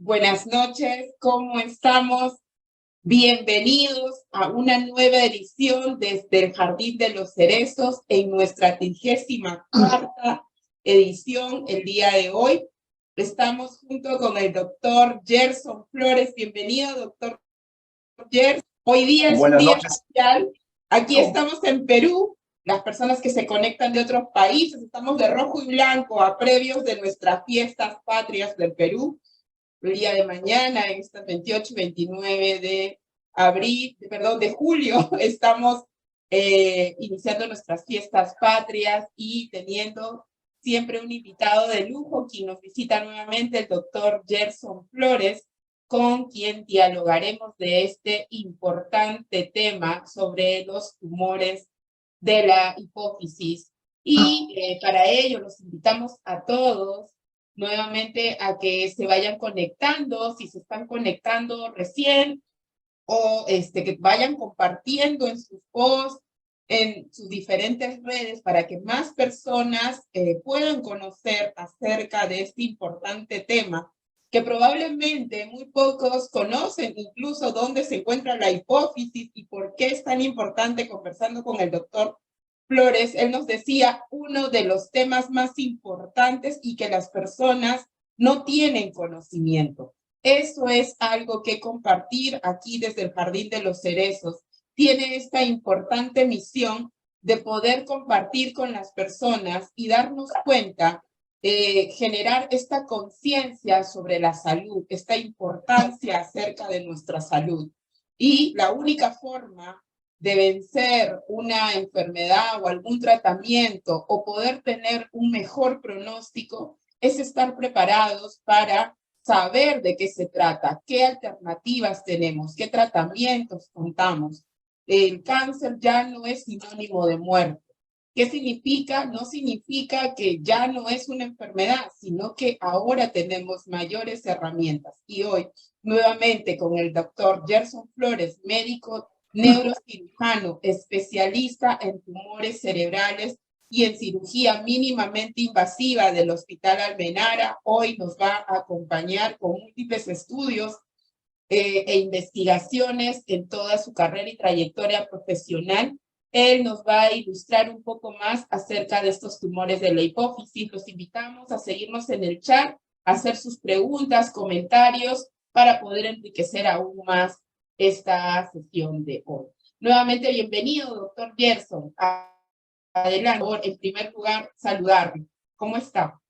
Buenas noches, ¿cómo estamos? Bienvenidos a una nueva edición desde el Jardín de los Cerezos en nuestra 34ª edición el día de hoy. Estamos junto con el doctor Gerson Flores. Bienvenido, doctor Gerson. Hoy día es un día especial. Aquí estamos en Perú. Las personas que se conectan de otros países, estamos de rojo y blanco a previos de nuestras fiestas patrias del Perú. El día de mañana, en estas 28 y 29 de julio, estamos iniciando nuestras fiestas patrias y teniendo siempre un invitado de lujo, quien nos visita nuevamente, el doctor Gerson Flores, con quien dialogaremos de este importante tema sobre los tumores de la hipófisis. Y para ello los invitamos a todos nuevamente a que se vayan conectando, si se están conectando recién, o que vayan compartiendo en sus posts, en sus diferentes redes, para que más personas puedan conocer acerca de este importante tema, que probablemente muy pocos conocen incluso dónde se encuentra la hipófisis y por qué es tan importante. Conversando con el doctor Flores, él nos decía uno de los temas más importantes y que las personas no tienen conocimiento. Eso es algo que compartir aquí desde el Jardín de los Cerezos. Tiene esta importante misión de poder compartir con las personas y darnos cuenta, generar esta conciencia sobre la salud, esta importancia acerca de nuestra salud. Y la única forma de vencer una enfermedad o algún tratamiento o poder tener un mejor pronóstico es estar preparados para saber de qué se trata, qué alternativas tenemos, qué tratamientos contamos. El cáncer ya no es sinónimo de muerte. ¿Qué significa? No significa que ya no es una enfermedad, sino que ahora tenemos mayores herramientas. Y hoy, nuevamente, con el doctor Gerson Flores, médico neurocirujano, especialista en tumores cerebrales y en cirugía mínimamente invasiva del Hospital Almenara, hoy nos va a acompañar con múltiples estudios e investigaciones en toda su carrera y trayectoria profesional. Él nos va a ilustrar un poco más acerca de estos tumores de la hipófisis. Los invitamos a seguirnos en el chat, a hacer sus preguntas, comentarios, para poder enriquecer aún más esta sesión de hoy. Nuevamente, bienvenido, doctor Gerson. Adelante, en primer lugar, saludarlo. ¿Cómo está?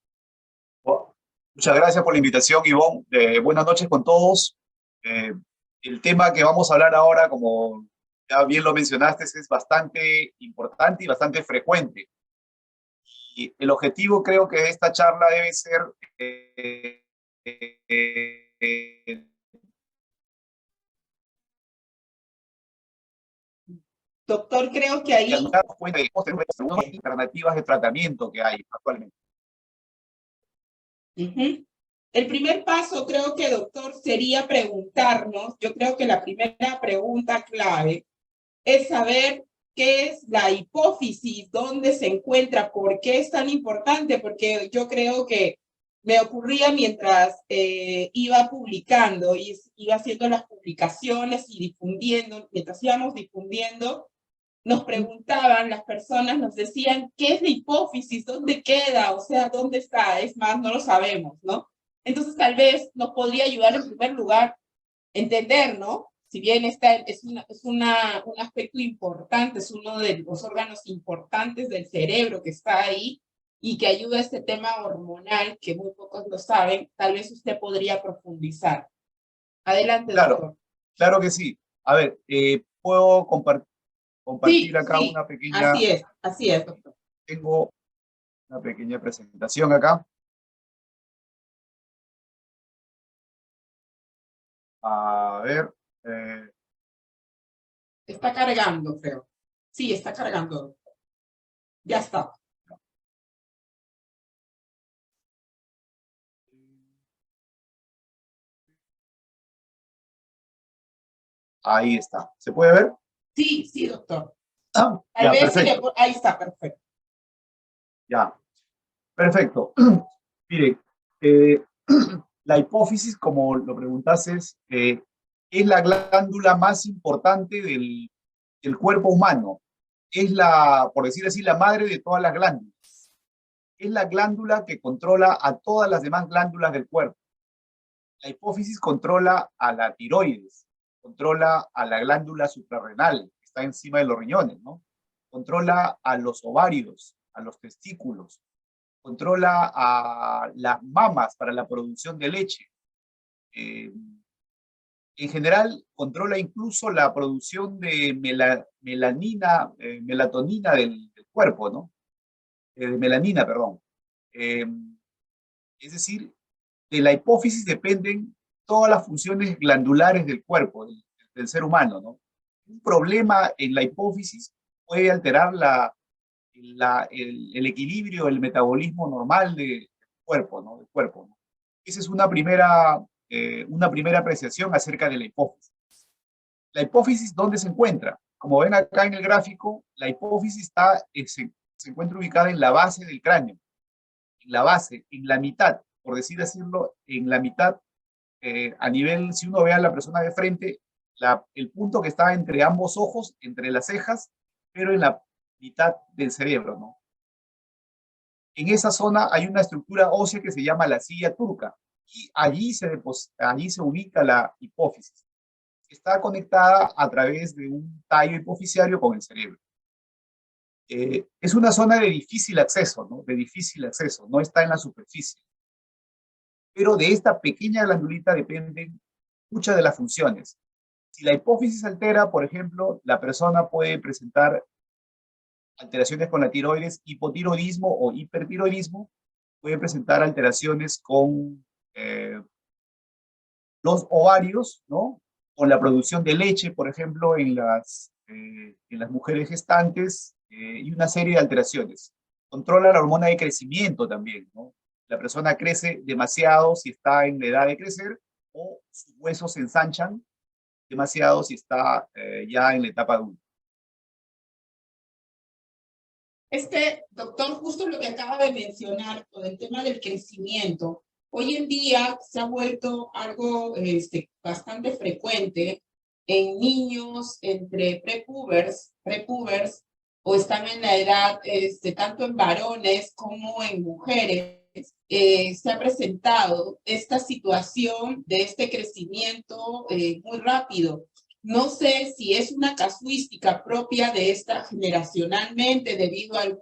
Muchas gracias por la invitación, Ivonne. Buenas noches con todos. El tema que vamos a hablar ahora, como ya bien lo mencionaste, es bastante importante y bastante frecuente. Y el objetivo, creo que de esta charla debe ser doctor, creo que ahí darnos cuenta de las alternativas de tratamiento que hay actualmente. El primer paso, creo que, doctor, sería preguntarnos, yo creo que la primera pregunta clave es saber qué es la hipófisis, dónde se encuentra, por qué es tan importante, porque yo creo que me ocurría mientras iba publicando y iba haciendo las publicaciones y difundiendo, mientras íbamos difundiendo, nos preguntaban, las personas nos decían, ¿qué es la hipófisis? ¿Dónde queda? O sea, ¿dónde está? Es más, no lo sabemos, ¿no? Entonces, tal vez nos podría ayudar en primer lugar a entender, ¿no? Si bien un aspecto importante, es uno de los órganos importantes del cerebro que está ahí y que ayuda a este tema hormonal, que muy pocos lo saben, tal vez usted podría profundizar. Adelante, doctor. Claro que sí. A ver, ¿puedo compartir acá sí, una pequeña... Así es, doctor. Tengo una pequeña presentación acá. A ver. Está cargando, creo. Sí, está cargando. Ya está. Ahí está. ¿Se puede ver? Sí, doctor. Ya, perfecto. Ahí está, perfecto. Ya, perfecto. Mire, La hipófisis, como lo preguntaste, es la glándula más importante del cuerpo humano. Es la, por decir así, la madre de todas las glándulas. Es la glándula que controla a todas las demás glándulas del cuerpo. La hipófisis controla a la tiroides, controla a la glándula suprarrenal, que está encima de los riñones, ¿no? Controla a los ovarios, a los testículos, controla a las mamas para la producción de leche. En general, controla incluso la producción de melanina, melatonina del cuerpo, ¿no? De melanina, perdón. Es decir, de la hipófisis dependen todas las funciones glandulares del cuerpo, del ser humano, ¿no? Un problema en la hipófisis puede alterar el equilibrio, el metabolismo normal del cuerpo, ¿no? Del cuerpo, ¿no? Esa es una primera apreciación acerca de la hipófisis. La hipófisis, ¿dónde se encuentra? Como ven acá en el gráfico, la hipófisis se encuentra ubicada en la base del cráneo, en la base, en la mitad, por decirlo, en la mitad, a nivel, si uno ve a la persona de frente, el punto que está entre ambos ojos, entre las cejas, pero en la mitad del cerebro, ¿no? En esa zona hay una estructura ósea que se llama la silla turca, y allí se ubica la hipófisis. Está conectada a través de un tallo hipofisiario con el cerebro. Es una zona de difícil acceso, ¿no? De difícil acceso, no está en la superficie. Pero de esta pequeña glandulita dependen muchas de las funciones. Si la hipófisis se altera, por ejemplo, la persona puede presentar alteraciones con la tiroides, hipotiroidismo o hipertiroidismo, puede presentar alteraciones con los ovarios, ¿no? Con la producción de leche, por ejemplo, en las mujeres gestantes, y una serie de alteraciones. Controla la hormona de crecimiento también, ¿no? La persona crece demasiado si está en la edad de crecer, o sus huesos se ensanchan demasiado si está ya en la etapa adulta. Doctor, justo lo que acaba de mencionar con el tema del crecimiento, hoy en día se ha vuelto algo bastante frecuente en niños entre prepubers, o están en la edad, tanto en varones como en mujeres. Se ha presentado esta situación de este crecimiento muy rápido. No sé si es una casuística propia de esta generacionalmente debido a algún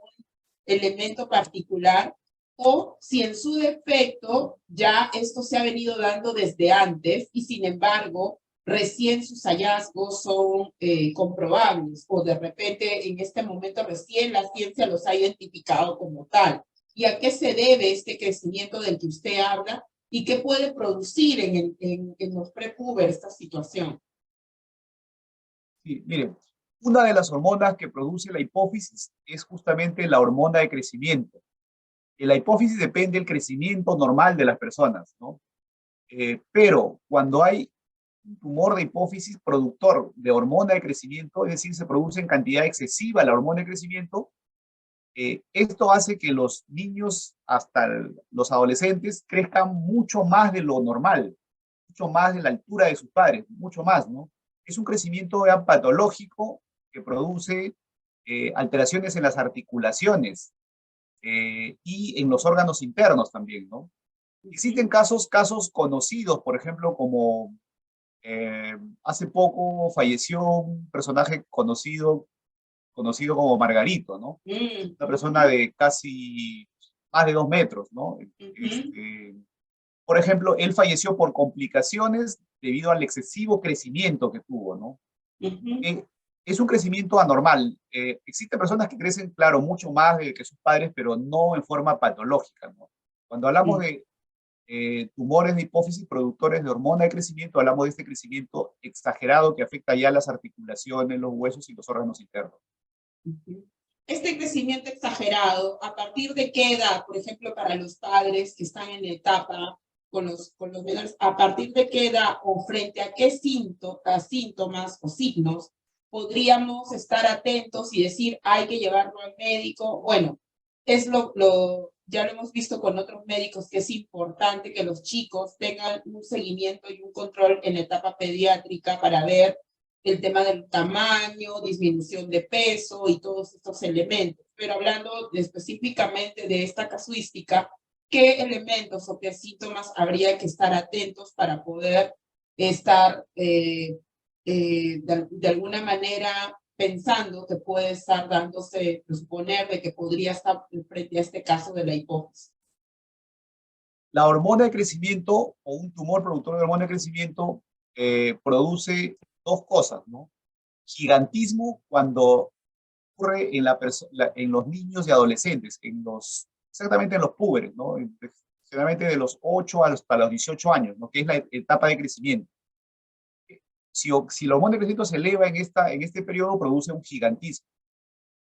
elemento particular, o si en su defecto ya esto se ha venido dando desde antes y sin embargo recién sus hallazgos son comprobables, o de repente en este momento recién la ciencia los ha identificado como tal. ¿Y a qué se debe este crecimiento del que usted habla y qué puede producir en los prepúberes esta situación? Sí, miren, una de las hormonas que produce la hipófisis es justamente la hormona de crecimiento. La hipófisis depende del crecimiento normal de las personas, ¿no? Pero cuando hay un tumor de hipófisis productor de hormona de crecimiento, es decir, se produce en cantidad excesiva la hormona de crecimiento, esto hace que los niños hasta los adolescentes crezcan mucho más de lo normal, mucho más de la altura de sus padres, mucho más, ¿no? Es un crecimiento ya patológico que produce alteraciones en las articulaciones y en los órganos internos también, ¿no? Existen casos conocidos, por ejemplo, como hace poco falleció un personaje conocido como Margarito, ¿no? Una persona de casi más de 2 metros, ¿no? Por ejemplo, él falleció por complicaciones debido al excesivo crecimiento que tuvo, ¿no? Es un crecimiento anormal. Existen personas que crecen, claro, mucho más que sus padres, pero no en forma patológica, ¿no? Cuando hablamos de tumores de hipófisis productores de hormona de crecimiento, hablamos de este crecimiento exagerado que afecta ya las articulaciones, los huesos y los órganos internos. Este crecimiento exagerado, ¿a partir de qué edad, por ejemplo, para los padres que están en la etapa con los menores, a partir de qué edad o frente a qué síntomas o signos podríamos estar atentos y decir hay que llevarlo al médico? Bueno, es lo ya lo hemos visto con otros médicos, que es importante que los chicos tengan un seguimiento y un control en la etapa pediátrica para ver el tema del tamaño, disminución de peso y todos estos elementos. Pero hablando específicamente de esta casuística, ¿qué elementos o qué síntomas habría que estar atentos para poder estar de alguna manera pensando que puede estar dándose, suponer de que podría estar frente a este caso de la hipófisis? La hormona de crecimiento o un tumor productor de hormona de crecimiento produce dos cosas, ¿no? Gigantismo cuando ocurre en los niños y adolescentes, exactamente en los púberes, ¿no? Generalmente de los 8 hasta los 18 años, ¿no? Que es la etapa de crecimiento. Si la hormona de crecimiento se eleva en este periodo, produce un gigantismo.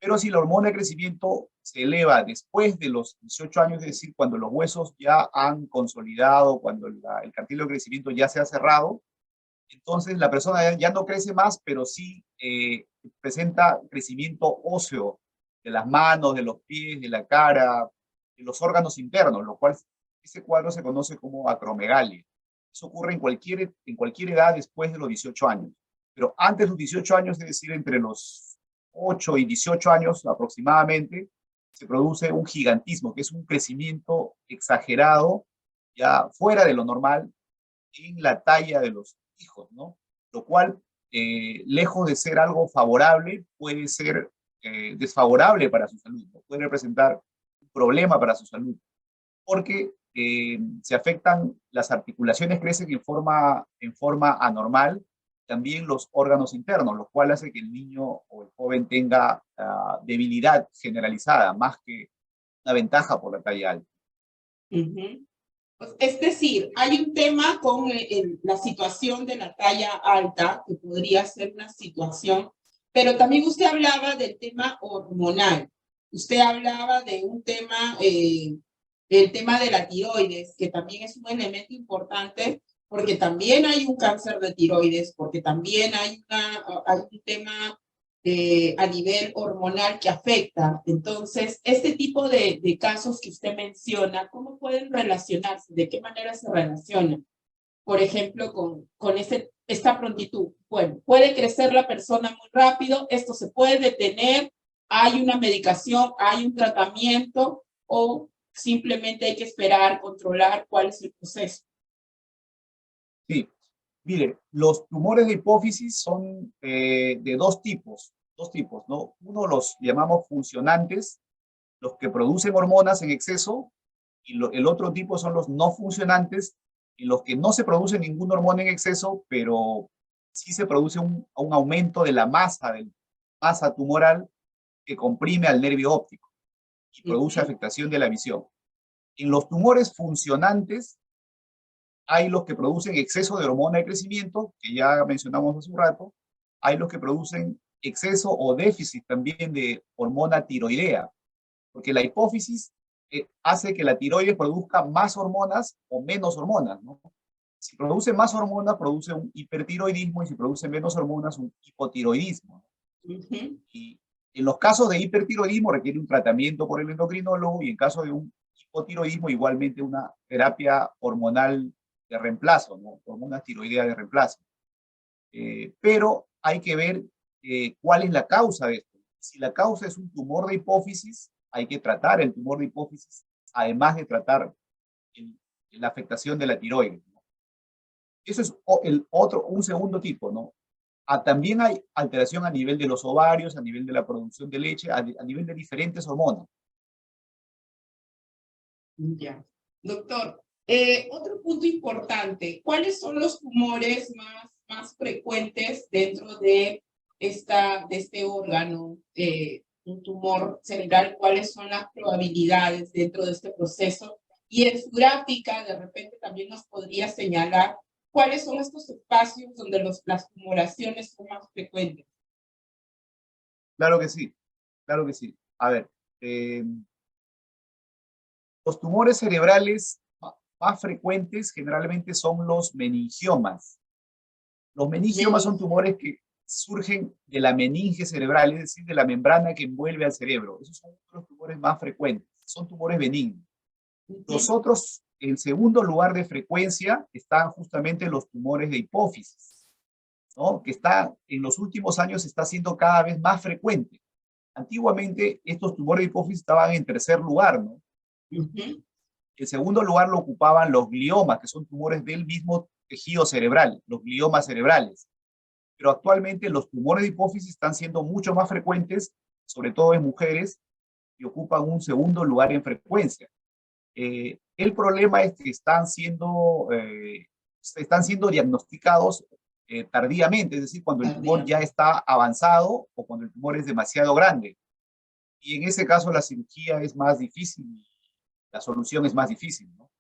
Pero si la hormona de crecimiento se eleva después de los 18 años, es decir, cuando los huesos ya han consolidado, cuando el cartílago de crecimiento ya se ha cerrado, entonces la persona ya no crece más, pero sí presenta crecimiento óseo de las manos, de los pies, de la cara, de los órganos internos, lo cual ese cuadro se conoce como acromegalia. Eso ocurre en cualquier edad después de los 18 años. Pero antes de los 18 años, es decir, entre los 8 y 18 años aproximadamente, se produce un gigantismo, que es un crecimiento exagerado, ya fuera de lo normal, en la talla de los hijos, ¿no? Lo cual, lejos de ser algo favorable, puede ser desfavorable para su salud, ¿no? Puede representar un problema para su salud, porque se afectan las articulaciones, crecen en forma anormal, también los órganos internos, lo cual hace que el niño o el joven tenga debilidad generalizada, más que una ventaja por la talla alta. Es decir, hay un tema con la situación de la talla alta, que podría ser una situación, pero también usted hablaba del tema hormonal. Usted hablaba de un tema, el tema de la tiroides, que también es un elemento importante, porque también hay un cáncer de tiroides, porque también hay un tema a nivel hormonal que afecta. Entonces, este tipo de casos que usted menciona, ¿cómo pueden relacionarse? ¿De qué manera se relacionan? Por ejemplo, con esta prontitud. Bueno, puede crecer la persona muy rápido, esto se puede detener, hay una medicación, hay un tratamiento, o simplemente hay que esperar, controlar cuál es el proceso. Sí, mire, los tumores de hipófisis son de dos tipos, ¿no? Uno los llamamos funcionantes, los que producen hormonas en exceso, y el otro tipo son los no funcionantes, en los que no se produce ninguna hormona en exceso, pero sí se produce un aumento de la masa tumoral que comprime al nervio óptico y produce afectación de la visión. En los tumores funcionantes hay los que producen exceso de hormona de crecimiento, que ya mencionamos hace un rato, hay los que producen exceso o déficit también de hormona tiroidea, porque la hipófisis hace que la tiroides produzca más hormonas o menos hormonas, ¿no? Si produce más hormonas, produce un hipertiroidismo, y si produce menos hormonas, un hipotiroidismo. Y en los casos de hipertiroidismo requiere un tratamiento por el endocrinólogo, y en caso de un hipotiroidismo igualmente una terapia hormonal de reemplazo, ¿no? Hormonas tiroideas de reemplazo. Pero hay que ver cuál es la causa de esto. Si la causa es un tumor de hipófisis, hay que tratar el tumor de hipófisis, además de tratar la afectación de la tiroides, ¿no? Eso es un segundo tipo, ¿no? También hay alteración a nivel de los ovarios, a nivel de la producción de leche, a nivel de diferentes hormonas. Ya. Doctor, otro punto importante, ¿cuáles son los tumores más frecuentes dentro de este órgano, un tumor cerebral? ¿Cuáles son las probabilidades dentro de este proceso? Y en su gráfica, de repente, también nos podría señalar cuáles son estos espacios donde las tumoraciones son más frecuentes. Claro que sí, claro que sí. A ver, los tumores cerebrales más frecuentes generalmente son los meningiomas. Los meningiomas son tumores que surgen de la meninge cerebral, es decir, de la membrana que envuelve al cerebro. Esos son los tumores más frecuentes. son tumores benignos. Los otros, en segundo lugar de frecuencia, están justamente los tumores de hipófisis, ¿no? Que en los últimos años está siendo cada vez más frecuente. Antiguamente, estos tumores de hipófisis estaban en tercer lugar, ¿no? En segundo lugar lo ocupaban los gliomas, que son tumores del mismo tejido cerebral, los gliomas cerebrales. Pero actualmente los tumores de hipófisis están siendo mucho más frecuentes, sobre todo en mujeres, y ocupan un segundo lugar en frecuencia. El problema es que están siendo diagnosticados tardíamente, es decir, cuando el tumor ya está avanzado o cuando el tumor es demasiado grande. Y en ese caso la cirugía es más difícil, la solución es más difícil, ¿no?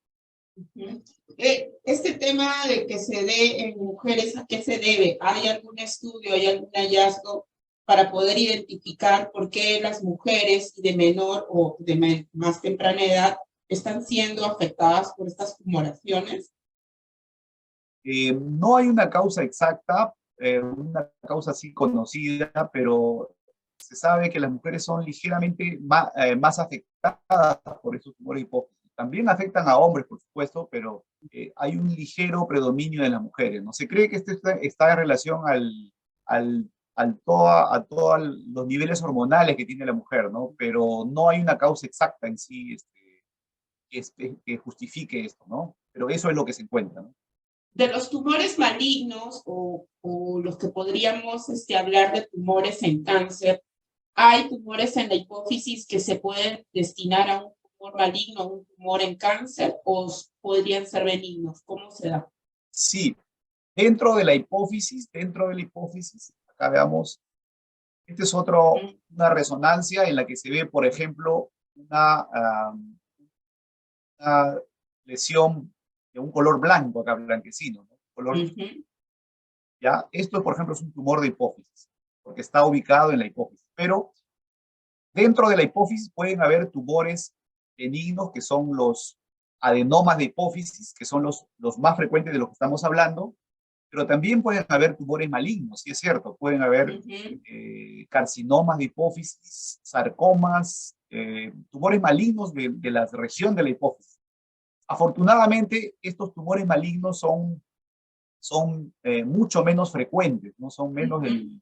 Este tema de que se dé en mujeres, ¿a qué se debe? ¿Hay algún estudio, hay algún hallazgo para poder identificar por qué las mujeres de menor o de más temprana edad están siendo afectadas por estas tumoraciones? No hay una causa exacta, una causa así conocida, pero se sabe que las mujeres son ligeramente más afectadas por estos tumores de hipófisis. También afectan a hombres, por supuesto, pero hay un ligero predominio de las mujeres, ¿no? Se cree que esto está en relación a todos los niveles hormonales que tiene la mujer, ¿no? Pero no hay una causa exacta en sí que justifique esto, ¿no? Pero eso es lo que se encuentra, ¿no? De los tumores malignos o los que podríamos hablar de tumores en cáncer, ¿hay tumores en la hipófisis que se pueden destinar a un tumor maligno, a un tumor en cáncer, o podrían ser benignos? ¿Cómo se da? Sí, dentro de la hipófisis, acá veamos, esta es una resonancia en la que se ve, por ejemplo, una lesión de un color blanco, acá blanquecino, ¿no? Color, ¿ya? Esto, por ejemplo, es un tumor de hipófisis, porque está ubicado en la hipófisis. Pero dentro de la hipófisis pueden haber tumores benignos, que son los adenomas de hipófisis, que son los más frecuentes de los que estamos hablando, pero también pueden haber tumores malignos, sí es cierto, pueden haber carcinomas de hipófisis, sarcomas, tumores malignos de la región de la hipófisis. Afortunadamente, estos tumores malignos son mucho menos frecuentes, ¿no? Son menos del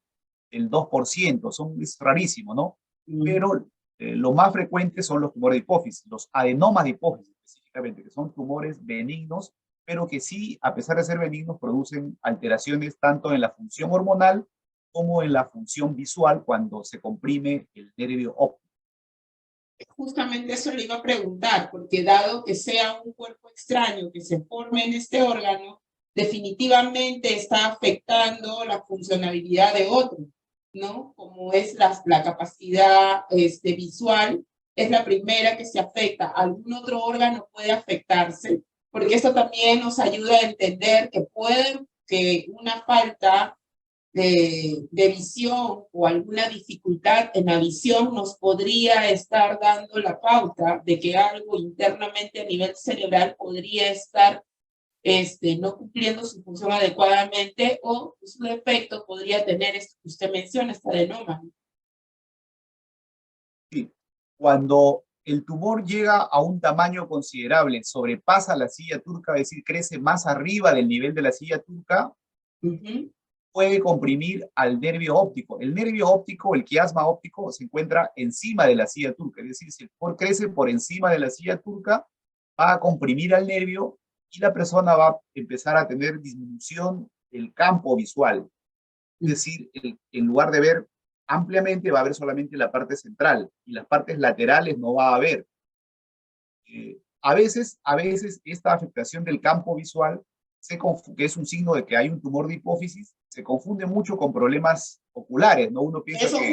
2%, es rarísimo, ¿no? Pero lo más frecuente son los tumores de hipófisis, los adenomas de hipófisis específicamente, que son tumores benignos, pero que sí, a pesar de ser benignos, producen alteraciones tanto en la función hormonal como en la función visual cuando se comprime el nervio óptico. Justamente eso le iba a preguntar, porque dado que sea un cuerpo extraño que se forme en este órgano, definitivamente está afectando la funcionalidad de otro, ¿no? Como es la capacidad visual, es la primera que se afecta. ¿Algún otro órgano puede afectarse? Porque esto también nos ayuda a entender que una falta de visión o alguna dificultad en la visión nos podría estar dando la pauta de que algo internamente a nivel cerebral podría estar no cumpliendo su función adecuadamente, o su defecto podría tener esto que usted menciona, esta adenoma. Sí, cuando el tumor llega a un tamaño considerable, sobrepasa la silla turca, es decir, crece más arriba del nivel de la silla turca, puede comprimir al nervio óptico. El nervio óptico, el quiasma óptico, se encuentra encima de la silla turca, es decir, si el tumor crece por encima de la silla turca, va a comprimir al nervio y la persona va a empezar a tener disminución del campo visual. Es decir, en lugar de ver ampliamente, va a ver solamente la parte central y las partes laterales no va a ver. A veces esta afectación del campo visual, que es un signo de que hay un tumor de hipófisis, se confunde mucho con problemas oculares, ¿no? Uno piensa eso que...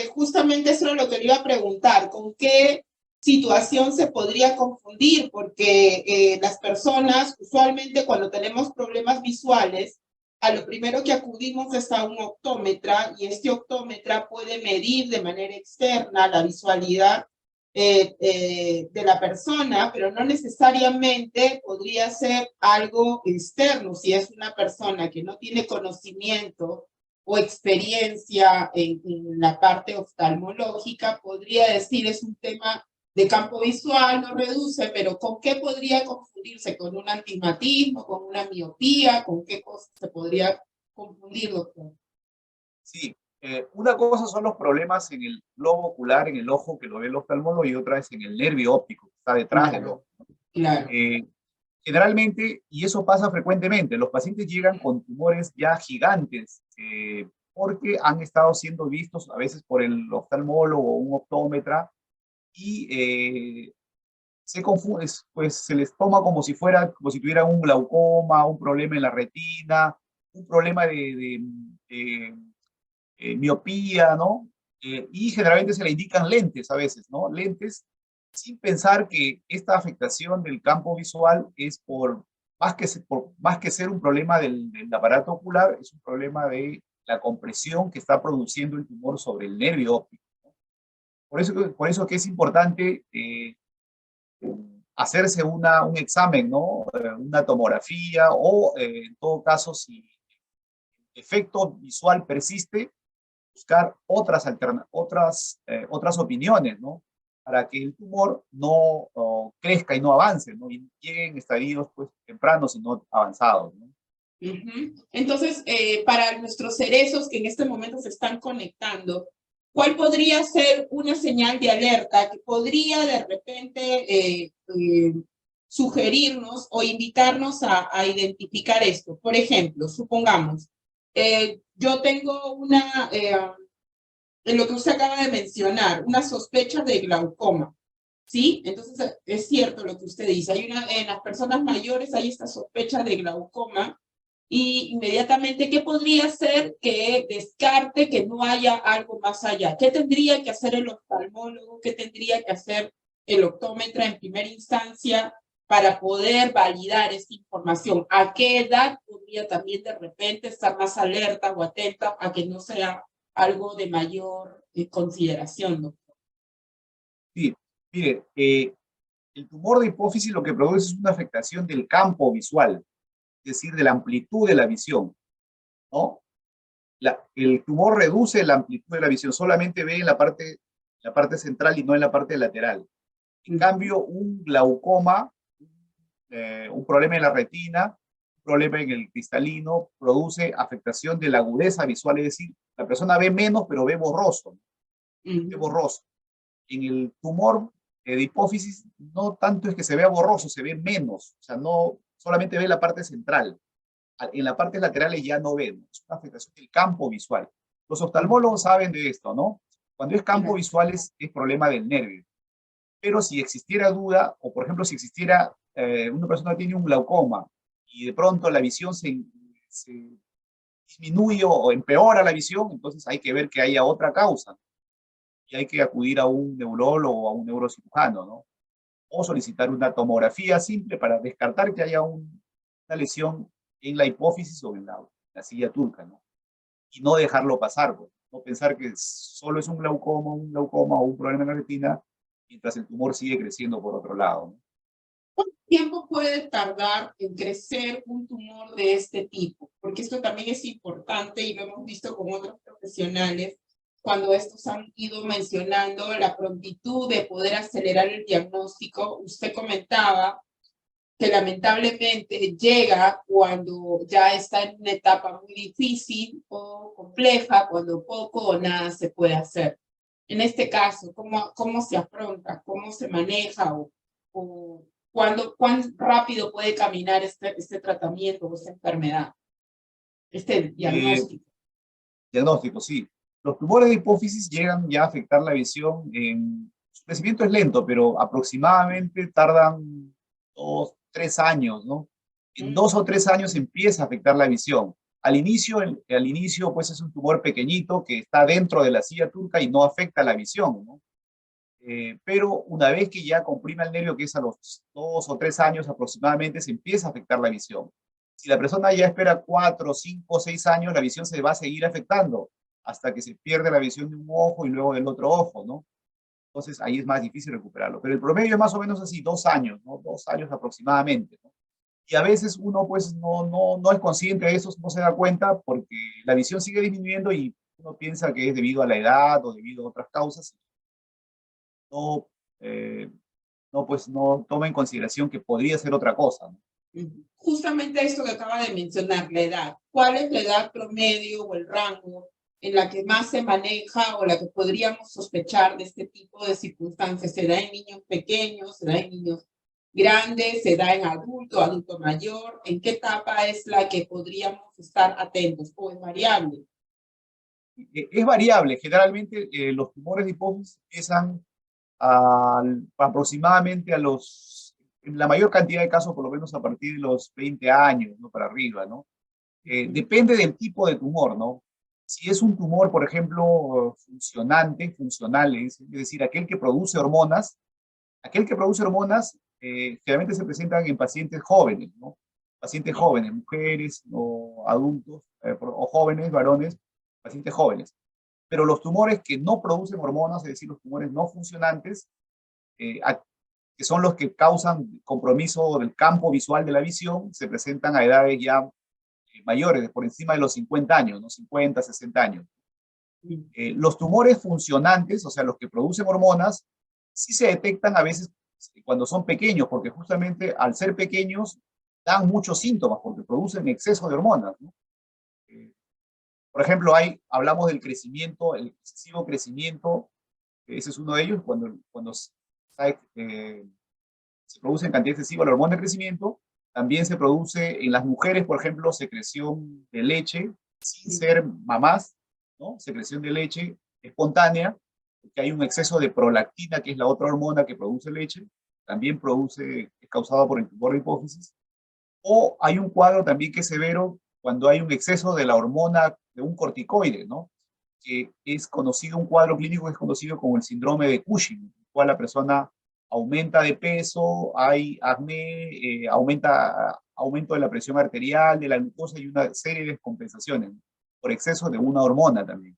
justamente eso es lo que le iba a preguntar, ¿con qué situación se podría confundir? Porque las personas, usualmente cuando tenemos problemas visuales, a lo primero que acudimos es a un optómetra, y este optómetra puede medir de manera externa la visualidad de la persona, pero no necesariamente podría ser algo externo. Si es una persona que no tiene conocimiento o experiencia en la parte oftalmológica, podría decir es un tema de campo visual, lo reduce, pero ¿con qué podría confundirse? ¿Con un astigmatismo, con una miopía? ¿Con qué cosa se podría confundir, doctor? Sí, una cosa son los problemas en el globo ocular, en el ojo que lo ve el oftalmólogo, y otra es en el nervio óptico que está detrás del Claro, ojo. claro. Eh, Generalmente, y eso pasa frecuentemente, los pacientes llegan con tumores ya gigantes porque han estado siendo vistos a veces por el oftalmólogo o un optómetra y se confunde, pues se les toma como si fuera, como si tuvieran un glaucoma, un problema en la retina, un problema de, miopía, ¿no? Y generalmente se le indican lentes a veces, ¿no? Lentes, sin pensar que esta afectación del campo visual es más que ser un problema del aparato ocular, es un problema de la compresión que está produciendo el tumor sobre el nervio óptico. Por eso que es importante hacerse un examen, ¿no? Una tomografía o, en todo caso, si el efecto visual persiste, buscar otras opiniones, ¿no? Para que el tumor no crezca y no avance, ¿no? Y llegue en estadios pues, tempranos y no avanzados, ¿no? Entonces, para nuestros cerezos que en este momento se están conectando, ¿cuál podría ser una señal de alerta que podría de repente sugerirnos o invitarnos a identificar esto? Por ejemplo, supongamos, yo tengo en lo que usted acaba de mencionar, una sospecha de glaucoma, ¿sí? Entonces, es cierto lo que usted dice. En las personas mayores hay esta sospecha de glaucoma y inmediatamente, ¿qué podría ser que descarte que no haya algo más allá? ¿Qué tendría que hacer el oftalmólogo? ¿Qué tendría que hacer el optómetra en primera instancia para poder validar esta información? ¿A qué edad podría también de repente estar más alerta o atenta a que no sea algo de mayor consideración, ¿no? Sí, mire, el tumor de hipófisis lo que produce es una afectación del campo visual, es decir, de la amplitud de la visión, ¿no? El tumor reduce la amplitud de la visión, solamente ve en la parte central y no en la parte lateral. En cambio, un glaucoma, un problema en la retina, un problema en el cristalino, produce afectación de la agudeza visual, es decir, la persona ve menos, pero ve borroso, ve borroso. En el tumor de hipófisis, no tanto es que se vea borroso, se ve menos, o sea, no solamente ve la parte central. En la parte lateral ya no ven, es una afectación del campo visual. Los oftalmólogos saben de esto, ¿no? Cuando es campo visual es problema del nervio. Pero si existiera duda, o por ejemplo, si existiera, una persona tiene un glaucoma y de pronto la visión se disminuye o empeora la visión, entonces hay que ver que haya otra causa y hay que acudir a un neurólogo o a un neurocirujano, ¿no? O solicitar una tomografía simple para descartar que haya una lesión en la hipófisis o en la silla turca, ¿no? Y no dejarlo pasar, pues. No pensar que solo es un glaucoma o un problema en la retina, mientras el tumor sigue creciendo por otro lado, ¿no? ¿Cuánto tiempo puede tardar en crecer un tumor de este tipo? Porque esto también es importante y lo hemos visto con otros profesionales cuando estos han ido mencionando la prontitud de poder acelerar el diagnóstico. Usted comentaba que lamentablemente llega cuando ya está en una etapa muy difícil o compleja, cuando poco o nada se puede hacer. En este caso, ¿cómo se afronta? ¿Cómo se maneja? ¿O cuán rápido puede caminar este tratamiento o esta enfermedad, este Eh, diagnóstico? Diagnóstico, sí. Los tumores de hipófisis llegan ya a afectar la visión. Su crecimiento es lento, pero aproximadamente tardan 2, 3 años, ¿no? En 2 o 3 años empieza a afectar la visión. Al inicio, pues es un tumor pequeñito que está dentro de la silla turca y no afecta la visión, ¿no? Pero una vez que ya comprime el nervio, que es a los 2 o 3 años aproximadamente, se empieza a afectar la visión. Si la persona ya espera 4, 5, 6 años, la visión se va a seguir afectando hasta que se pierde la visión de un ojo y luego del otro ojo, ¿no? Entonces ahí es más difícil recuperarlo. Pero el promedio es más o menos así, 2 años, ¿no? 2 años aproximadamente, ¿no? Y a veces uno pues no es consciente de eso, no se da cuenta porque la visión sigue disminuyendo y uno piensa que es debido a la edad o debido a otras causas. No, no toma en consideración que podría ser otra cosa, ¿no? Justamente esto que acaba de mencionar, la edad. ¿Cuál es la edad promedio o el rango en la que más se maneja o la que podríamos sospechar de este tipo de circunstancias? ¿Se da en niños pequeños? ¿Se da en niños grandes? ¿Se da en adulto mayor? ¿En qué etapa es la que podríamos estar atentos? ¿O es variable? Es variable. Generalmente los tumores de hipófisis empiezan aproximadamente en la mayor cantidad de casos, por lo menos a partir de los 20 años, ¿no? Para arriba, ¿no? Depende del tipo de tumor, ¿no? Si es un tumor, por ejemplo, funcional, es decir, aquel que produce hormonas generalmente se presentan en pacientes jóvenes, ¿no? Pacientes jóvenes, mujeres o adultos, o jóvenes, varones, pacientes jóvenes. Pero los tumores que no producen hormonas, es decir, los tumores no funcionantes, que son los que causan compromiso del campo visual de la visión, se presentan a edades ya mayores, por encima de los 50 años, ¿no? 50, 60 años. Los tumores funcionantes, o sea, los que producen hormonas, sí se detectan a veces cuando son pequeños, porque justamente al ser pequeños dan muchos síntomas, porque producen exceso de hormonas, ¿no? Por ejemplo, hablamos del crecimiento, el excesivo crecimiento, ese es uno de ellos, cuando se produce en cantidad excesiva la hormona de crecimiento. También se produce en las mujeres, por ejemplo, secreción de leche, sin ser mamás, ¿no? Secreción de leche espontánea, porque hay un exceso de prolactina, que es la otra hormona que produce leche, también es causada por el tumor de hipófisis. O hay un cuadro también que es severo cuando hay un exceso de la hormona de un corticoide, ¿no? Que es conocido, un cuadro clínico que es conocido como el síndrome de Cushing, en el cual la persona aumenta de peso, hay acné, aumento de la presión arterial, de la glucosa y una serie de descompensaciones por exceso de una hormona también.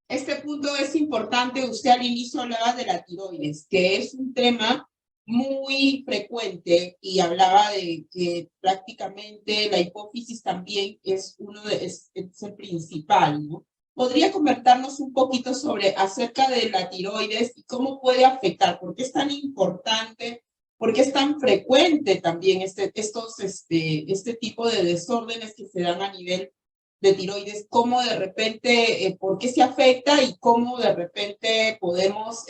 Este punto es importante. Usted al inicio hablaba de la tiroides, que es un tema muy frecuente, y hablaba de que prácticamente la hipófisis también es el principal, ¿no? ¿Podría comentarnos un poquito acerca de la tiroides y cómo puede afectar? ¿Por qué es tan importante? ¿Por qué es tan frecuente también este tipo de desórdenes que se dan a nivel de tiroides? ¿Cómo de repente, por qué se afecta y cómo de repente podemos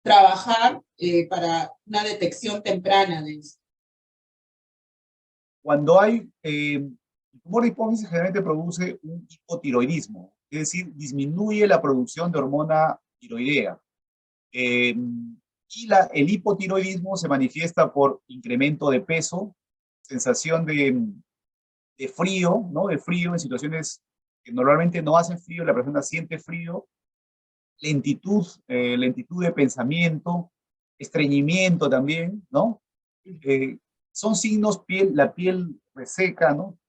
trabajar para una detección temprana de esto? Cuando el tumor de hipófisis generalmente produce un hipotiroidismo, es decir, disminuye la producción de hormona tiroidea. Y el hipotiroidismo se manifiesta por incremento de peso, sensación de frío, ¿no? De frío en situaciones que normalmente no hacen frío, la persona siente frío, lentitud de pensamiento, estreñimiento también, ¿no? Son signos, la piel reseca, ¿no?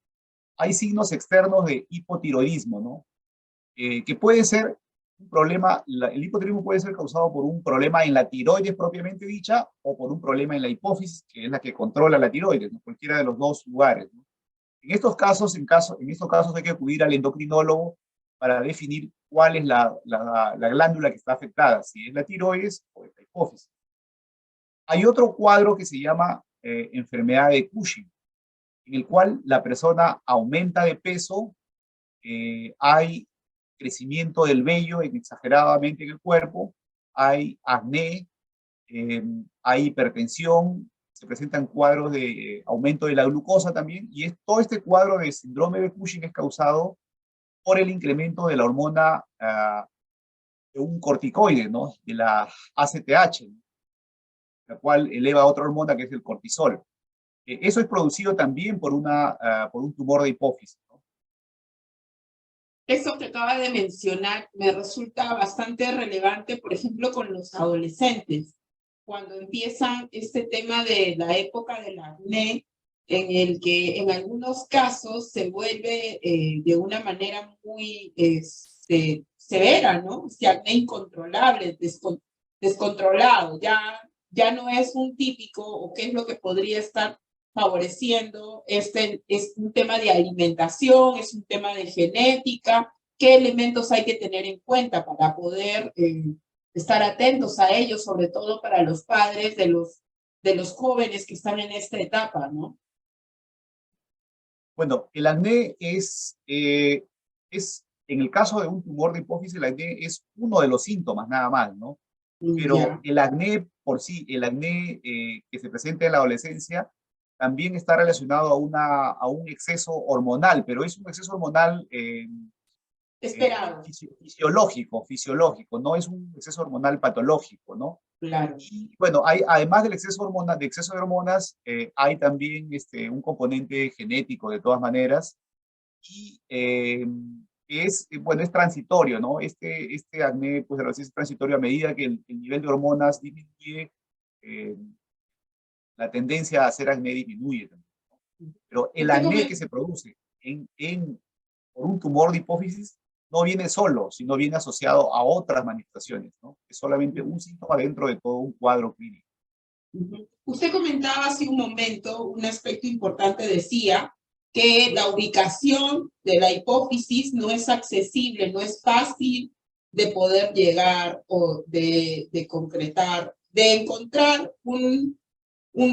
Hay signos externos de hipotiroidismo, ¿no? Que puede ser un problema, el hipotiroidismo puede ser causado por un problema en la tiroides propiamente dicha o por un problema en la hipófisis, que es la que controla la tiroides, ¿no? Cualquiera de los dos lugares, ¿no? En estos casos hay que acudir al endocrinólogo para definir cuál es la glándula que está afectada, si es la tiroides o es la hipófisis. Hay otro cuadro que se llama enfermedad de Cushing, en el cual la persona aumenta de peso, hay crecimiento del vello exageradamente en el cuerpo, hay acné, hay hipertensión, se presentan cuadros de aumento de la glucosa también, y todo este cuadro de síndrome de Cushing es causado por el incremento de la hormona de un corticoide, ¿no? De la ACTH, ¿no? La cual eleva otra hormona que es el cortisol. Eso es producido también por un tumor de hipófisis, ¿no? Eso que acaba de mencionar me resulta bastante relevante, por ejemplo, con los adolescentes, cuando empiezan este tema de la época del acné, en el que en algunos casos se vuelve de una manera muy severa, ¿no? Este acné incontrolable, descontrolado, ya no es un típico, o qué es lo que podría estar favoreciendo. Es un tema de alimentación, es un tema de genética. ¿Qué elementos hay que tener en cuenta para poder estar atentos a ellos, sobre todo para los padres de los jóvenes que están en esta etapa, ¿no? Bueno, el acné en el caso de un tumor de hipófisis, el acné es uno de los síntomas nada más, ¿no? Pero Ya, el acné por sí, el acné que se presenta en la adolescencia, también está relacionado a un exceso hormonal, pero es un exceso hormonal esperado, fisiológico, no es un exceso hormonal patológico, ¿no? claro. Y bueno, además del exceso de hormonas, hay también un componente genético de todas maneras, y bueno, es transitorio, ¿no? Este acné, pues, es transitorio a medida que el nivel de hormonas disminuye, eh, la tendencia a hacer acné disminuye también. Pero el Usted acné que comen- se produce por un tumor de hipófisis no viene solo, sino viene asociado a otras manifestaciones, ¿no? Es solamente un síntoma dentro de todo un cuadro clínico. Usted comentaba hace un momento, un aspecto importante decía, que la ubicación de la hipófisis no es accesible, no es fácil de poder llegar o de concretar, de encontrar un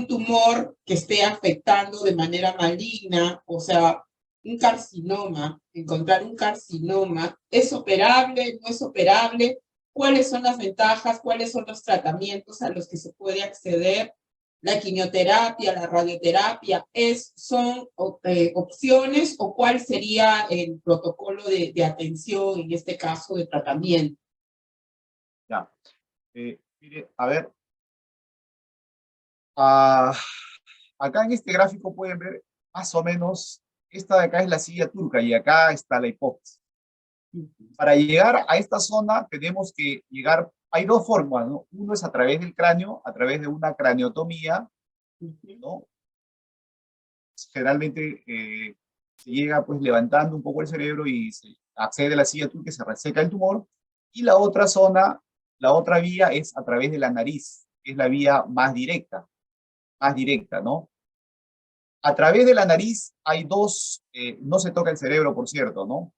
tumor que esté afectando de manera maligna, o sea, un carcinoma, encontrar un carcinoma, ¿es operable, no es operable? ¿Cuáles son las ventajas? ¿Cuáles son los tratamientos a los que se puede acceder? La quimioterapia, la radioterapia, ¿son opciones o cuál sería el protocolo de atención en este caso de tratamiento? Ya. Mire, a ver, ah, acá en este gráfico pueden ver más o menos, esta de acá es la silla turca y acá está la hipófisis. Para llegar a esta zona tenemos que llegar, hay dos formas, ¿no? Uno es a través del cráneo, a través de una craniotomía, ¿no? Generalmente se llega pues levantando un poco el cerebro y se accede a la silla turca y se reseca el tumor. Y la otra zona, la otra vía es a través de la nariz, que es la vía más directa, ¿no? A través de la nariz hay no se toca el cerebro, por cierto, ¿no?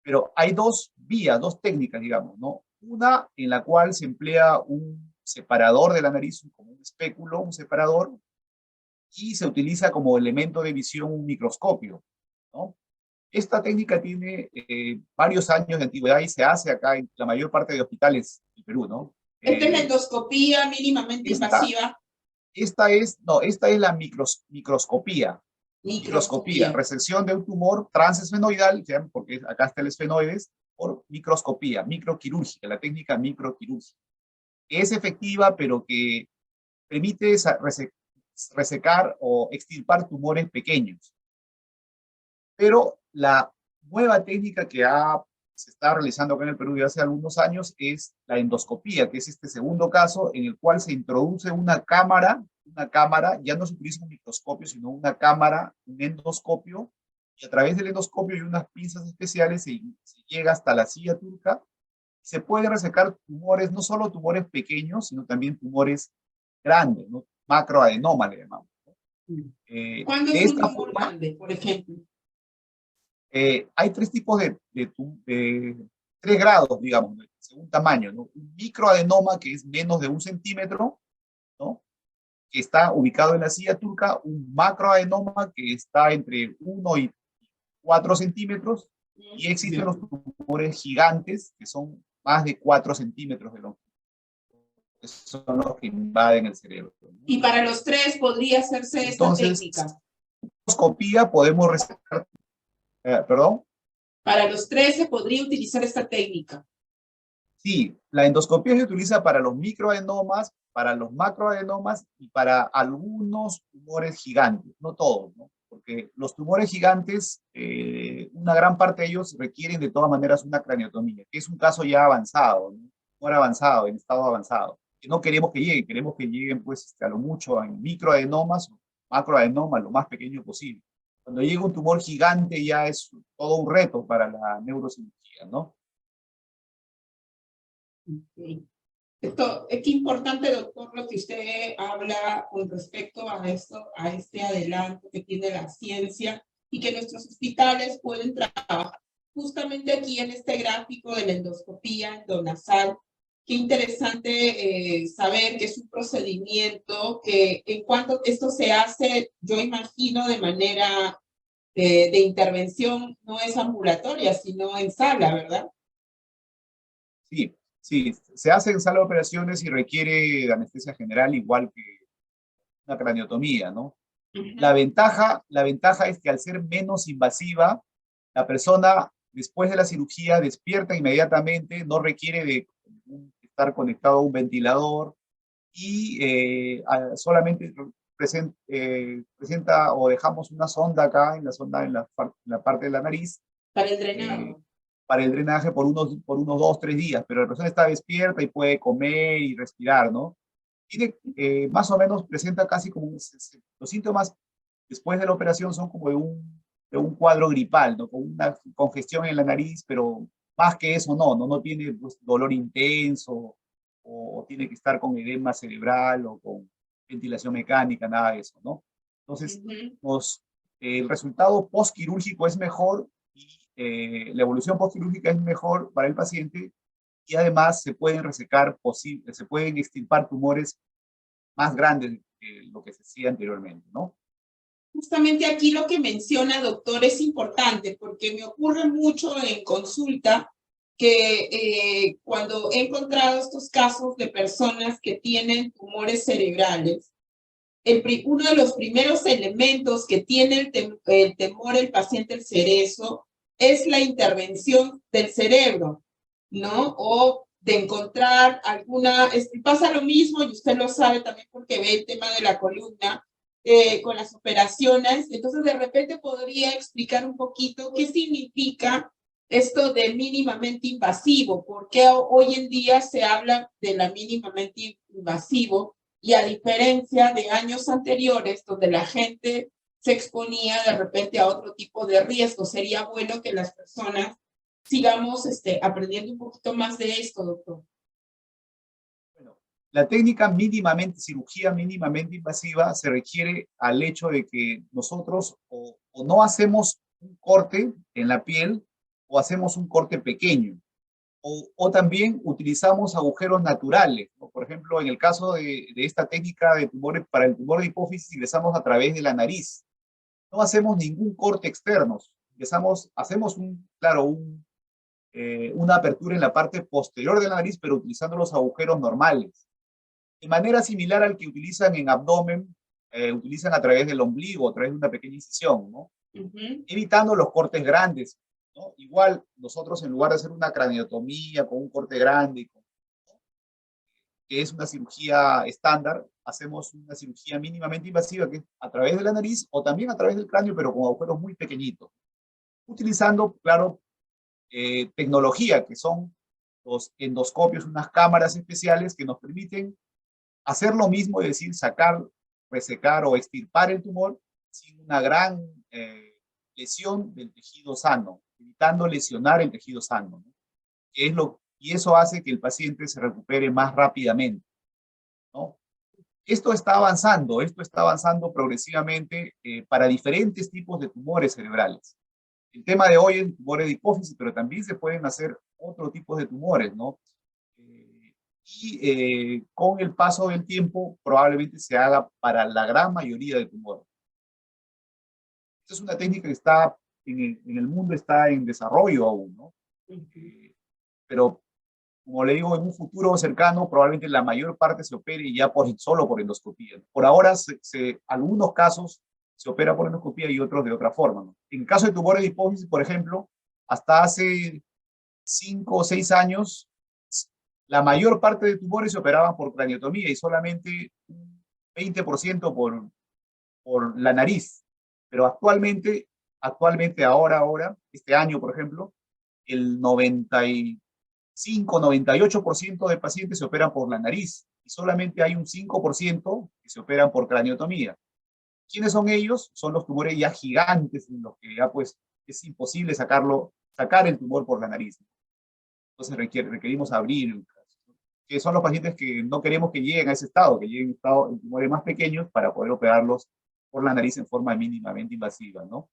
Pero hay dos vías, dos técnicas, digamos, ¿no? Una en la cual se emplea un separador de la nariz, como un espéculo, un separador, y se utiliza como elemento de visión un microscopio, ¿no? Esta técnica tiene varios años de antigüedad y se hace acá en la mayor parte de hospitales del Perú, ¿no? Esta es la endoscopía mínimamente Esta, invasiva, esta es la microscopía, microscopía. resección de un tumor transesfenoidal, porque acá está el esfenoides, por microscopía, microquirúrgica, la técnica microquirúrgica. Es efectiva, pero que permite resecar o extirpar tumores pequeños. Pero la nueva técnica que se está realizando acá en el Perú desde hace algunos años es la endoscopía, que es este segundo caso en el cual se introduce una cámara, ya no se utiliza un microscopio, sino una cámara, un endoscopio, y a través del endoscopio y unas pinzas especiales se llega hasta la silla turca. Se pueden resecar tumores, no solo tumores pequeños, sino también tumores grandes, ¿no? Macroadenoma le llamamos. ¿Cuándo De es un esta tumor forma, grande, por ejemplo? hay tres tipos de 3 grados, digamos, según tamaño, ¿no? Un microadenoma que es menos de 1 centímetro, ¿no? Que está ubicado en la silla turca, un macroadenoma que está entre 1 y 4 centímetros, y existen Ya. los tumores gigantes que son más de 4 centímetros de longitud, que son los que invaden el cerebro, ¿no? Y para los tres podría hacerse esta Entonces, técnica. endoscopía podemos resecar, perdón. Para los tres se podría utilizar esta técnica. Sí, la endoscopía se utiliza para los microadenomas, para los macroadenomas y para algunos tumores gigantes, no todos, ¿no? Porque los tumores gigantes, una gran parte de ellos requieren de todas maneras una craniotomía, que es un caso ya avanzado, ¿no? Tumor avanzado, en estado avanzado, que no queremos que lleguen, queremos que lleguen pues a lo mucho en microadenomas o macroadenomas, lo más pequeño posible. Cuando llega un tumor gigante ya es todo un reto para la neurocirugía, ¿no? Okay. Esto, es que importante, doctor, lo que usted habla con respecto a esto, a este adelanto que tiene la ciencia y que nuestros hospitales pueden trabajar. Justamente aquí en este gráfico de la endoscopía endonasal, qué interesante saber que es un procedimiento que en cuanto esto se hace, yo imagino de manera de intervención, no es ambulatoria, sino en sala, ¿verdad? Sí, sí, se hace en sala de operaciones y requiere de anestesia general igual que una craniotomía, ¿no? La ventaja es que al ser menos invasiva, la persona después de la cirugía despierta inmediatamente, no requiere de estar conectado a un ventilador y solamente presenta o dejamos una sonda acá, en la sonda en la parte de la nariz, Para el eh, drenado. para el drenaje por unos 2, 3 días, pero la persona está despierta y puede comer y respirar, ¿no? Tiene, más o menos presenta casi como los síntomas después de la operación son como de un cuadro gripal, ¿no? Con una congestión en la nariz, pero más que eso no tiene pues, dolor intenso o tiene que estar con edema cerebral o con ventilación mecánica, nada de eso, ¿no? Entonces, el resultado postquirúrgico es mejor y la evolución postquirúrgica es mejor para el paciente y además se pueden resecar, se pueden extirpar tumores más grandes que lo que se hacía anteriormente, ¿no? Justamente aquí lo que menciona, doctor, es importante porque me ocurre mucho en consulta que cuando he encontrado estos casos de personas que tienen tumores cerebrales, uno de los primeros elementos que tiene el temor el paciente, el cerezo, es la intervención del cerebro, ¿no? O de encontrar pasa lo mismo, y usted lo sabe también porque ve el tema de la columna, con las operaciones. Entonces, de repente podría explicar un poquito qué significa esto de mínimamente invasivo, porque hoy en día se habla de la mínimamente invasivo, y a diferencia de años anteriores, donde la gente se exponía de repente a otro tipo de riesgo. Sería bueno que las personas sigamos aprendiendo un poquito más de esto, doctor. Bueno, la técnica cirugía mínimamente invasiva se requiere al hecho de que nosotros o no hacemos un corte en la piel o hacemos un corte pequeño. O también utilizamos agujeros naturales, ¿no? Por ejemplo, en el caso de esta técnica de tumores, para el tumor de hipófisis ingresamos a través de la nariz. No hacemos ningún corte externo. Hacemos una apertura en la parte posterior de la nariz, pero utilizando los agujeros normales. De manera similar al que utilizan en abdomen, utilizan a través del ombligo, a través de una pequeña incisión, ¿no? Evitando los cortes grandes, ¿no? Igual nosotros en lugar de hacer una craniotomía con un corte grande, que es una cirugía estándar, hacemos una cirugía mínimamente invasiva que es a través de la nariz o también a través del cráneo, pero con agujeros muy pequeñitos. Utilizando, claro, tecnología que son los endoscopios, unas cámaras especiales que nos permiten hacer lo mismo, es decir, sacar, resecar o extirpar el tumor sin una gran lesión del tejido sano, evitando lesionar el tejido sano, ¿no? Y eso hace que el paciente se recupere más rápidamente, ¿no? Esto está avanzando progresivamente para diferentes tipos de tumores cerebrales. El tema de hoy es tumores de hipófisis, pero también se pueden hacer otro tipo de tumores, ¿no? Con el paso del tiempo probablemente se haga para la gran mayoría de tumores. Esta es una técnica que está en el mundo está en desarrollo aún, ¿no? Pero como le digo, en un futuro cercano probablemente la mayor parte se opere ya solo por endoscopía. Por ahora, algunos casos se opera por endoscopía y otros de otra forma, ¿no? En el caso de tumores de hipófisis, por ejemplo, hasta hace 5 o 6 años, la mayor parte de tumores se operaban por craniotomía y solamente un 20% por la nariz. Pero actualmente ahora, este año, por ejemplo, el 98% de pacientes se operan por la nariz y solamente hay un 5% que se operan por craniotomía. ¿Quiénes son ellos? Son los tumores ya gigantes en los que ya pues es imposible sacar el tumor por la nariz. Entonces requerimos abrir, que son los pacientes que no queremos que lleguen a ese estado, que lleguen a tumores más pequeños para poder operarlos por la nariz en forma mínimamente invasiva, ¿no?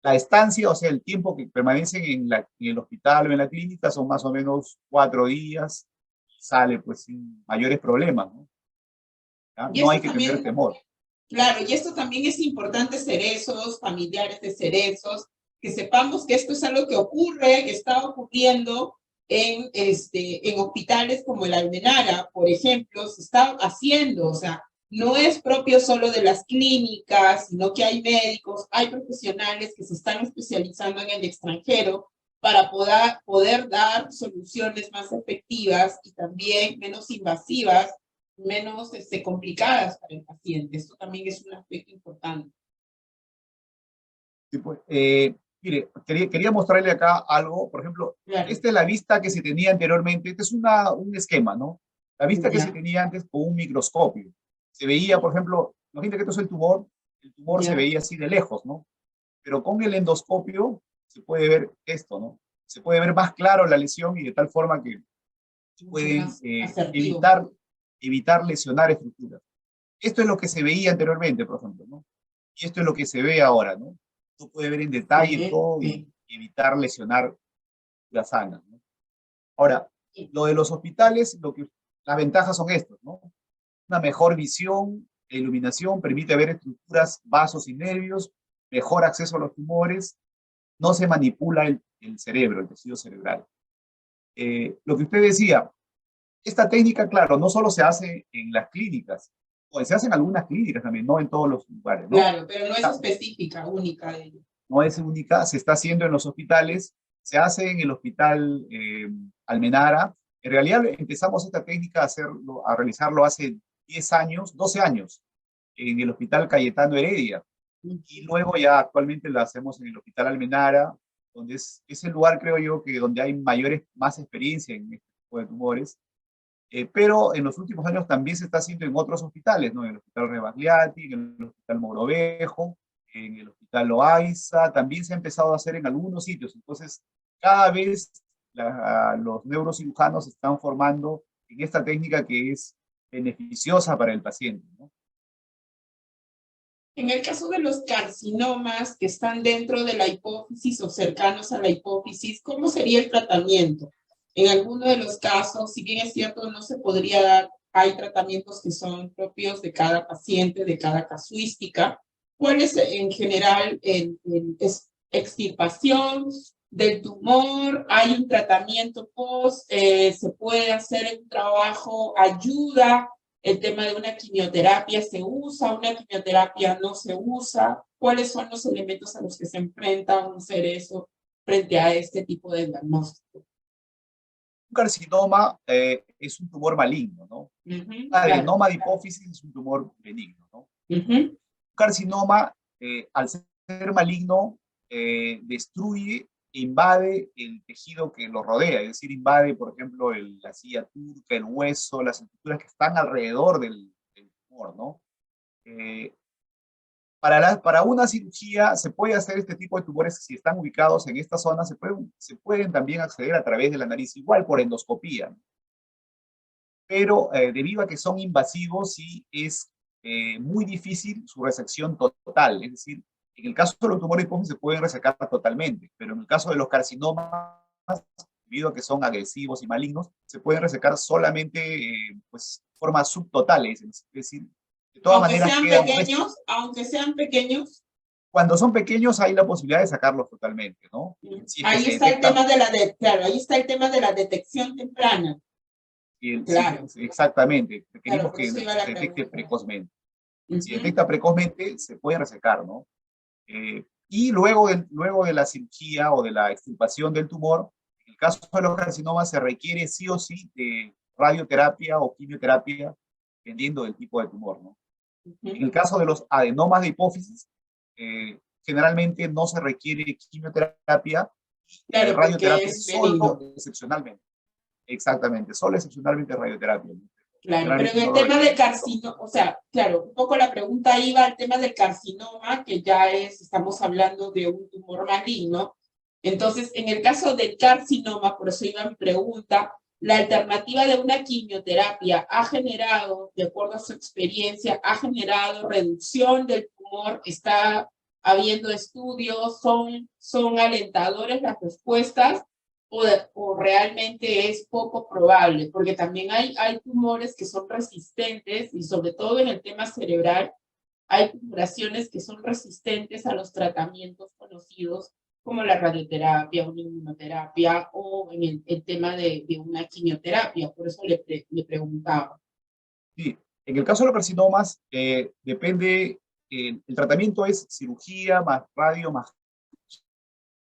La estancia, o sea, el tiempo que permanecen en el hospital o en la clínica son más o menos 4 días. sale pues sin mayores problemas, ¿no? ¿Ya? Y No hay esto que tener también, temor. claro, y esto también es importante, cerezos, familiares de cerezos, que sepamos que esto es algo que ocurre, que está ocurriendo en hospitales como el Almenara, por ejemplo, se está haciendo, o sea, no es propio solo de las clínicas, sino que hay médicos, hay profesionales que se están especializando en el extranjero para poder dar soluciones más efectivas y también menos invasivas, menos complicadas para el paciente. Esto también es un aspecto importante. Sí, pues, mire, quería mostrarle acá algo, por ejemplo, Claro, esta es la vista que se tenía anteriormente, este es un esquema, ¿no? La vista que se ya, tenía antes con un microscopio. Se veía, por ejemplo, imagínate que esto es el tumor se ya, veía así de lejos, ¿no? Pero con el endoscopio se puede ver esto, ¿no? Se puede ver más claro la lesión y de tal forma que se mucho pueden más asertivo. evitar lesionar estructuras. Esto es lo que se veía anteriormente, por ejemplo, ¿no? Y esto es lo que se ve ahora, ¿no? Tú puedes ver en detalle todo y Excelente. evitar lesionar la sana, ¿no? Ahora, lo de los hospitales, las ventajas son estas, ¿no? Una mejor visión e iluminación permite ver estructuras, vasos y nervios, mejor acceso a los tumores, no se manipula el cerebro, el tejido cerebral. Lo que usted decía, esta técnica, claro, no solo se hace en las clínicas, o se hace en algunas clínicas también, no en todos los lugares, ¿no? Claro, pero no es específica, única de ello. No es única, se está haciendo en los hospitales, se hace en el hospital Almenara. En realidad empezamos esta técnica a realizarlo hace 10 años, 12 años, en el hospital Cayetano Heredia. Y luego ya actualmente la hacemos en el hospital Almenara, donde es el lugar, creo yo, que donde hay más experiencia en este tipo de tumores. Pero en los últimos años también se está haciendo en otros hospitales, ¿no? En el Hospital Rebagliati, en el Hospital Mogrovejo, en el Hospital Loaiza, también se ha empezado a hacer en algunos sitios. Entonces, cada vez los neurocirujanos se están formando en esta técnica que es beneficiosa para el paciente, ¿no? En el caso de los carcinomas que están dentro de la hipófisis o cercanos a la hipófisis, ¿cómo sería el tratamiento? En alguno de los casos, si bien es cierto, no se podría dar, hay tratamientos que son propios de cada paciente, de cada casuística. ¿Cuál es en general extirpación del tumor? ¿Hay un tratamiento post? ¿Se puede hacer un trabajo ayuda? El tema de una quimioterapia se usa, una quimioterapia no se usa, cuáles son los elementos a los que se enfrenta un cerezo frente a este tipo de diagnóstico. Un carcinoma es un tumor maligno, ¿no? Un Claro. adenoma de hipófisis es un tumor benigno, ¿no? Un carcinoma, al ser maligno, destruye e invade el tejido que lo rodea, es decir, invade, por ejemplo, la silla turca, el hueso, las estructuras que están alrededor del tumor, ¿no? Eh, para una cirugía se puede hacer este tipo de tumores si están ubicados en esta zona, se pueden también acceder a través de la nariz, igual por endoscopía, ¿no? Pero debido a que son invasivos, sí es muy difícil su resección total. Es decir, en el caso de los tumores hipófisis se pueden resecar totalmente, pero en el caso de los carcinomas, debido a que son agresivos y malignos, se pueden resecar solamente pues, formas subtotales. Es decir, de todas maneras quedan restos. Aunque sean pequeños, Cuando son pequeños hay la posibilidad de sacarlos totalmente, ¿no? Si es que ahí se está el detectan. tema claro, ahí está el tema de la detección temprana. Sí, Claro, exactamente. claro, Requerimos por que eso iba se la detecte pregunta. precozmente. Si detecta precozmente, se puede resecar, ¿no? Y luego de la cirugía o de la extirpación del tumor, en el caso de los carcinomas se requiere sí o sí de radioterapia o quimioterapia, dependiendo del tipo de tumor, ¿no? En el caso de los adenomas de hipófisis, generalmente no se requiere quimioterapia y Claro, porque radioterapia es solo benigno. excepcionalmente. Exactamente, solo excepcionalmente radioterapia, ¿no? Claro, pero Generalmente en el no lo tema del requerimos. carcinoma, o sea, claro, un poco la pregunta iba al tema del carcinoma, que ya estamos hablando de un tumor maligno. Entonces, en el caso del carcinoma, por eso iba mi pregunta, la alternativa de una quimioterapia ha generado, de acuerdo a su experiencia, ha generado reducción del tumor, está habiendo estudios, son alentadores las respuestas, o realmente es poco probable, porque también hay tumores que son resistentes y sobre todo en el tema cerebral, hay tumoraciones que son resistentes a los tratamientos conocidos como la radioterapia, una inmunoterapia o en el tema de una quimioterapia. Por eso le preguntaba. Sí, en el caso de los carcinomas, depende, el tratamiento es cirugía más radio más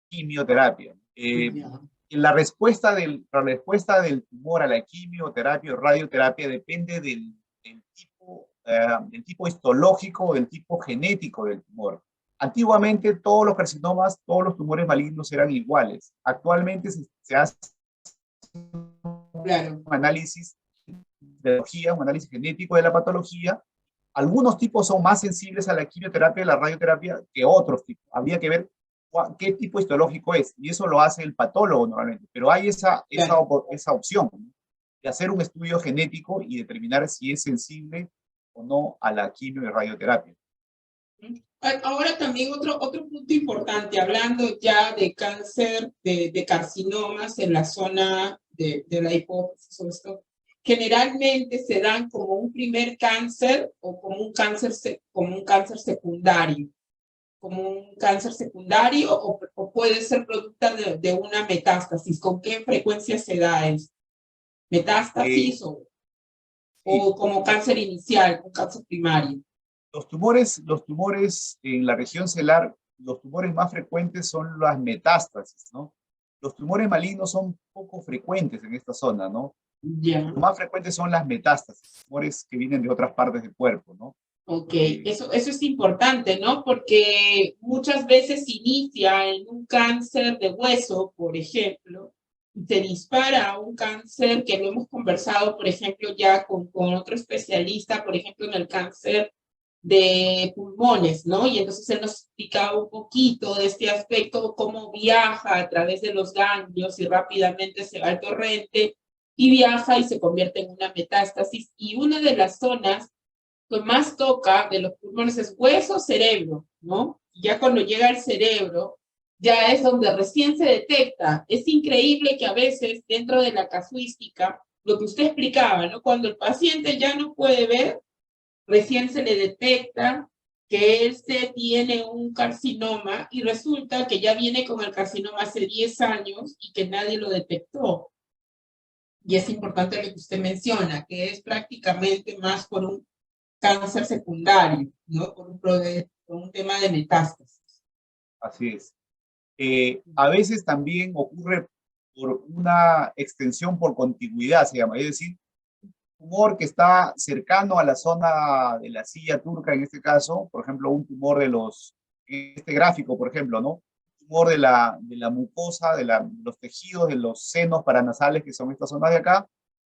quimioterapia. Ya. La respuesta del tumor a la quimioterapia o radioterapia depende del tipo histológico o del tipo genético del tumor. Antiguamente todos los carcinomas, todos los tumores malignos eran iguales. Actualmente se hace Claro. un análisis de biología, un análisis genético de la patología. Algunos tipos son más sensibles a la quimioterapia y la radioterapia que otros tipos. Habría que ver qué tipo histológico es, y eso lo hace el patólogo normalmente, pero hay esa opción, ¿no?, de hacer un estudio genético y determinar si es sensible o no a la quimio y radioterapia. Ahora también otro punto importante, hablando ya de cáncer, de carcinomas en la zona de la hipófisis, o esto, generalmente se dan como un primer cáncer o como un cáncer secundario, como un cáncer secundario o puede ser producto de una metástasis. ¿Con qué frecuencia se da eso? Eh, ¿Metástasis sí, o como cáncer inicial, un cáncer primario? los tumores en la región celular, los tumores más frecuentes son las metástasis, ¿no? Los tumores malignos son poco frecuentes en esta zona, ¿no? Ya. Los más frecuentes son las metástasis, tumores que vienen de otras partes del cuerpo, ¿no? Ok, Eh, eso es importante, ¿no? Porque muchas veces inicia en un cáncer de hueso, por ejemplo, y se dispara a un cáncer que lo hemos conversado, por ejemplo, ya con otro especialista, por ejemplo, en el cáncer de pulmones, ¿no? Y entonces él nos explicaba un poquito de este aspecto, cómo viaja a través de los ganglios y rápidamente se va al torrente y viaja y se convierte en una metástasis. Y una de las zonas que más toca de los pulmones es hueso, cerebro, ¿no? Ya cuando llega al cerebro, ya es donde recién se detecta. Es increíble que a veces dentro de la casuística, lo que usted explicaba, ¿no? Cuando el paciente ya no puede ver, recién se le detecta que este tiene un carcinoma y resulta que ya viene con el carcinoma hace 10 años y que nadie lo detectó. Y es importante lo que usted menciona, que es prácticamente más por un cáncer secundario, ¿no? Por un tema de metástasis. Así es. A veces también ocurre por una extensión por contigüidad, se llama, es decir, tumor que está cercano a la zona de la silla turca, en este caso, por ejemplo, un tumor en este gráfico, por ejemplo, ¿no? Tumor de la mucosa, de los tejidos, de los senos paranasales, que son estas zonas de acá,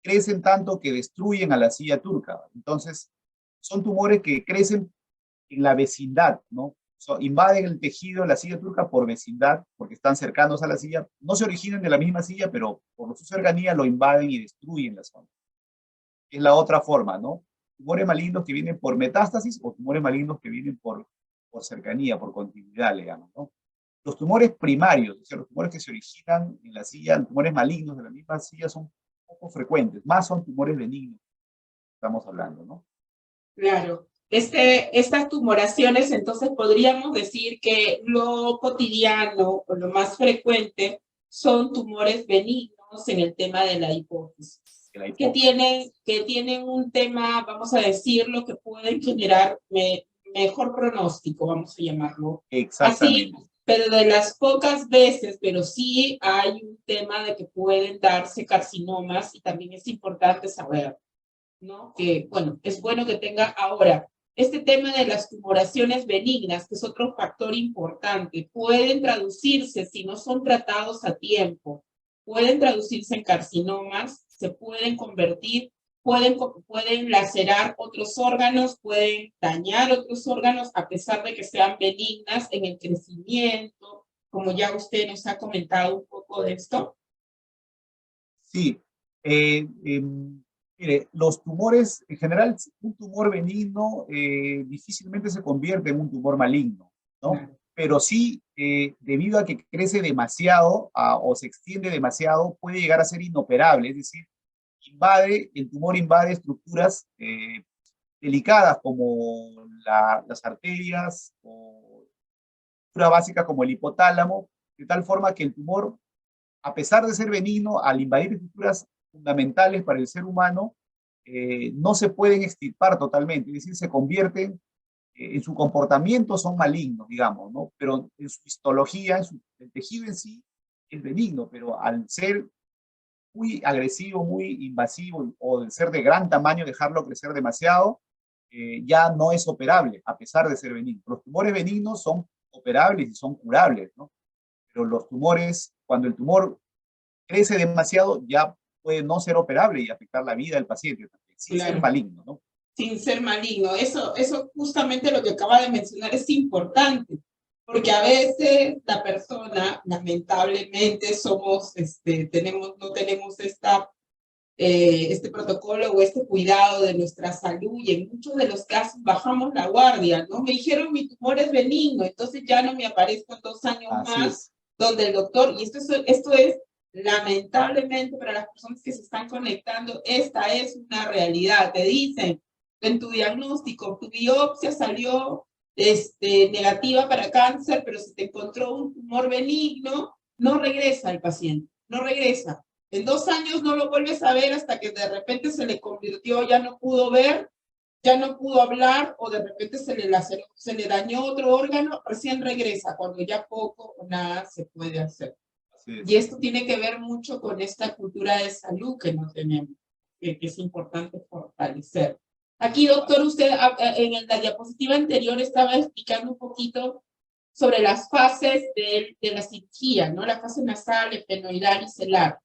crecen tanto que destruyen a la silla turca. Entonces, son tumores que crecen en la vecindad, ¿no? Invaden el tejido de la silla turca por vecindad, porque están cercanos a la silla. No se originan de la misma silla, pero por su cercanía lo invaden y destruyen la zona. Es la otra forma, ¿no? Tumores malignos que vienen por metástasis o tumores malignos que vienen por cercanía, por continuidad, digamos, ¿no? Los tumores primarios, o sea, los tumores que se originan en la silla, los tumores malignos de la misma silla son poco frecuentes, más son tumores benignos, estamos hablando, ¿no? Claro. Estas tumoraciones, entonces podríamos decir que lo cotidiano o lo más frecuente son tumores benignos en el tema de la hipófisis, De la que hipófisis. tienen un tema, vamos a decirlo, que pueden generar mejor pronóstico, vamos a llamarlo así, Exactamente. pero de las pocas veces, pero sí hay un tema de que pueden darse carcinomas y también es importante saber, ¿no? Que, bueno, es bueno que tenga ahora. Este tema de las tumoraciones benignas, que es otro factor importante, pueden traducirse, si no son tratados a tiempo, pueden traducirse en carcinomas, se pueden convertir, pueden lacerar otros órganos, pueden dañar otros órganos, a pesar de que sean benignas en el crecimiento, como ya usted nos ha comentado un poco de esto. Sí. Mire, los tumores, en general, un tumor benigno difícilmente se convierte en un tumor maligno, ¿no? Claro. pero sí, debido a que crece demasiado o se extiende demasiado, puede llegar a ser inoperable, es decir, el tumor invade estructuras delicadas como las arterias o estructuras básicas como el hipotálamo, de tal forma que el tumor, a pesar de ser benigno, al invadir estructuras fundamentales para el ser humano, no se pueden extirpar totalmente, es decir, se convierten, en su comportamiento son malignos, digamos, ¿no? Pero en su histología, el tejido en sí es benigno, pero al ser muy agresivo, muy invasivo, o de ser de gran tamaño, dejarlo crecer demasiado, ya no es operable, a pesar de ser benigno. Los tumores benignos son operables y son curables, ¿no? Pero los tumores, cuando el tumor crece demasiado, ya puede no ser operable y afectar la vida del paciente, sin ser Claro. maligno, ¿no? Sin ser maligno. Eso justamente lo que acaba de mencionar es importante, porque a veces la persona, lamentablemente, no tenemos este protocolo o este cuidado de nuestra salud, y en muchos de los casos bajamos la guardia, ¿no? Me dijeron mi tumor es benigno, entonces ya no me aparezco en 2 años Así más, es. donde el doctor, y esto es lamentablemente para las personas que se están conectando, esta es una realidad. Te dicen, en tu diagnóstico, tu biopsia salió negativa para cáncer, pero se te encontró un tumor benigno, no regresa el paciente, no regresa. En 2 años no lo vuelves a ver hasta que de repente se le convirtió, ya no pudo ver, ya no pudo hablar, o de repente se le dañó otro órgano, recién regresa, cuando ya poco o nada se puede hacer. Y esto tiene que ver mucho con esta cultura de salud que no tenemos, que es importante fortalecer. Aquí, doctor, usted en la diapositiva anterior estaba explicando un poquito sobre las fases de la cirugía, ¿no? La fase nasal, efenoidal y celar.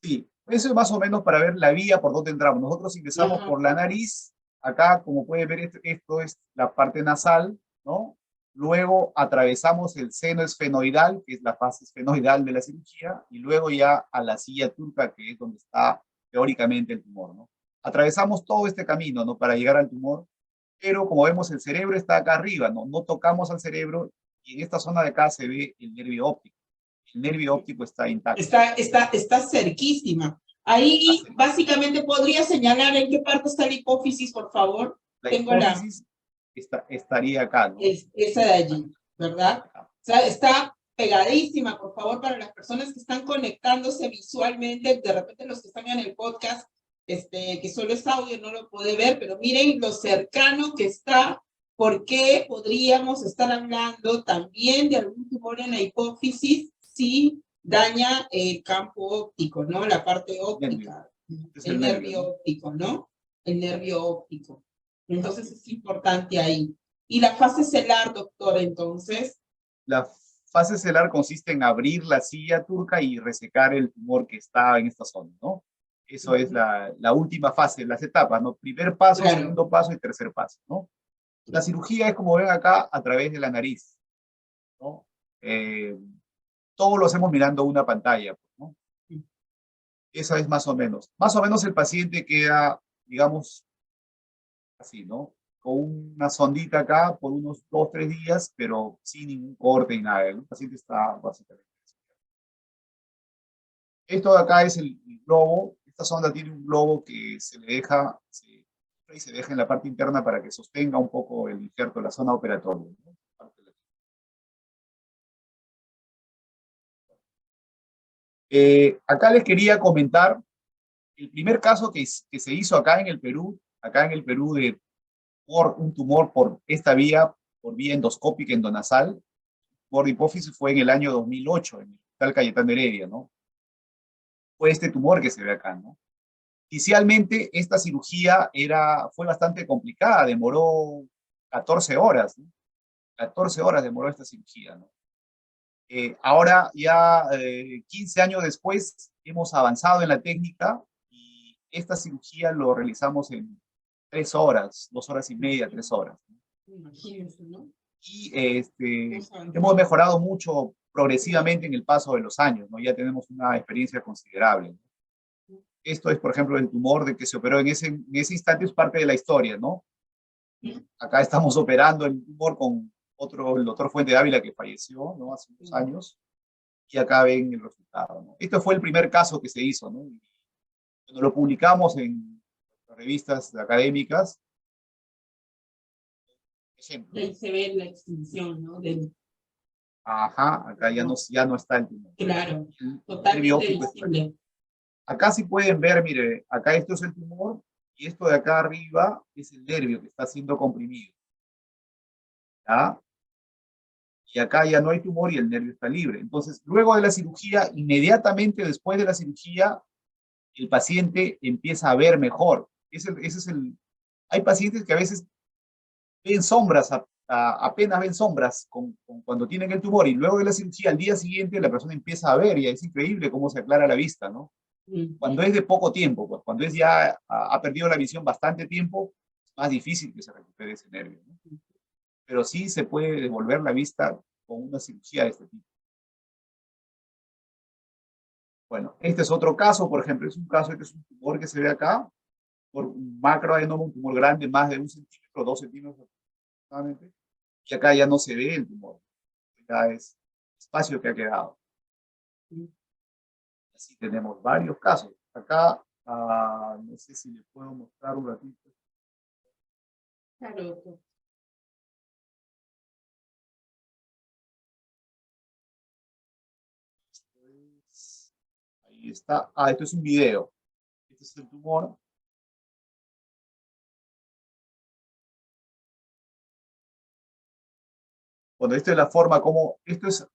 Sí, eso es más o menos para ver la vía por donde entramos. Nosotros ingresamos por la nariz, acá, como pueden ver, esto es la parte nasal, ¿no? Luego atravesamos el seno esfenoidal, que es la fase esfenoidal de la cirugía, y luego ya a la silla turca, que es donde está teóricamente el tumor, ¿no? Atravesamos todo este camino, ¿no? Para llegar al tumor, pero como vemos, el cerebro está acá arriba, ¿no? No tocamos al cerebro, y en esta zona de acá se ve el nervio óptico. El nervio óptico está intacto. Está cerquísima. Ahí básicamente podría señalar en qué parte está la hipófisis, por favor. La hipófisis estaría acá, ¿no? Esa de allí, ¿verdad? O sea, está pegadísima, por favor, para las personas que están conectándose visualmente, de repente los que están en el podcast, que solo es audio, no lo puede ver, pero miren lo cercano que está, porque podríamos estar hablando también de algún tumor en la hipófisis si daña el campo óptico, ¿no? La parte óptica, el nervio óptico, ¿no? El nervio óptico. Entonces es importante ahí. ¿Y la fase celar, doctor, entonces? La fase celar consiste en abrir la silla turca y resecar el tumor que está en esta zona, ¿no? Eso es la última fase, las etapas, ¿no? Primer paso, claro. Segundo paso y tercer paso, ¿no? La cirugía es, como ven acá, a través de la nariz, ¿no? Todo lo hacemos mirando una pantalla, ¿no? Esa es más o menos. Más o menos el paciente queda, digamos, así, ¿no? Con una sondita acá por unos 2-3 días, pero sin ningún corte y nada. El paciente está básicamente. Esto de acá es el globo. Esta sonda tiene un globo que se le deja, se deja en la parte interna para que sostenga un poco el injerto de la zona operatoria, ¿no? Acá les quería comentar el primer caso que se hizo acá en el Perú de un tumor por esta vía, por vía endoscópica endonasal, por hipófisis, fue en el año 2008, en el Hospital Cayetano Heredia, ¿no? Fue este tumor que se ve acá, ¿no? Inicialmente, esta cirugía fue bastante complicada, demoró 14 horas, ¿no? 14 horas demoró esta cirugía, ¿no? Ahora, ya 15 años después, hemos avanzado en la técnica y esta cirugía lo realizamos en 3 horas, 2 horas y media, 3 horas. Imagínense, ¿no? Y hemos mejorado mucho progresivamente en el paso de los años, ¿no? Ya tenemos una experiencia considerable, ¿no? Esto es, por ejemplo, el tumor de que se operó en ese instante, es parte de la historia, ¿no? Acá estamos operando el tumor con el doctor Fuente de Ávila, que falleció, ¿no? Hace unos años, y acá ven el resultado, ¿no? Este fue el primer caso que se hizo, ¿no? Y cuando lo publicamos en revistas académicas, ejemplo. Y ahí se ve la extinción, ¿no? Ajá, acá ya no está el tumor. Claro, El nervio totalmente óptico está aquí. visible. Acá sí pueden ver, mire, acá esto es el tumor, y esto de acá arriba es el nervio que está siendo comprimido. ¿Ya? Y acá ya no hay tumor y el nervio está libre. Entonces, luego de la cirugía, inmediatamente después de la cirugía, el paciente empieza a ver mejor. Hay pacientes que a veces ven sombras, apenas ven sombras cuando tienen el tumor, y luego de la cirugía, al día siguiente, la persona empieza a ver, y es increíble cómo se aclara la vista, ¿no? Cuando es de poco tiempo, pues cuando es ya ha perdido la visión bastante tiempo, es más difícil que se recupere ese nervio, ¿no? Pero sí se puede devolver la vista con una cirugía de este tipo. Bueno, este es otro caso, por ejemplo, es un caso que es un tumor que se ve acá, por un macroadenoma, un tumor grande, más de 1 centímetro, 2 centímetros aproximadamente, y acá ya no se ve el tumor, ya es espacio que ha quedado. Así tenemos varios casos. Acá, no sé si les puedo mostrar un ratito. Claro. Ahí está. Ah, esto es un video. Este es el tumor. Bueno, esta es la forma como, esto es,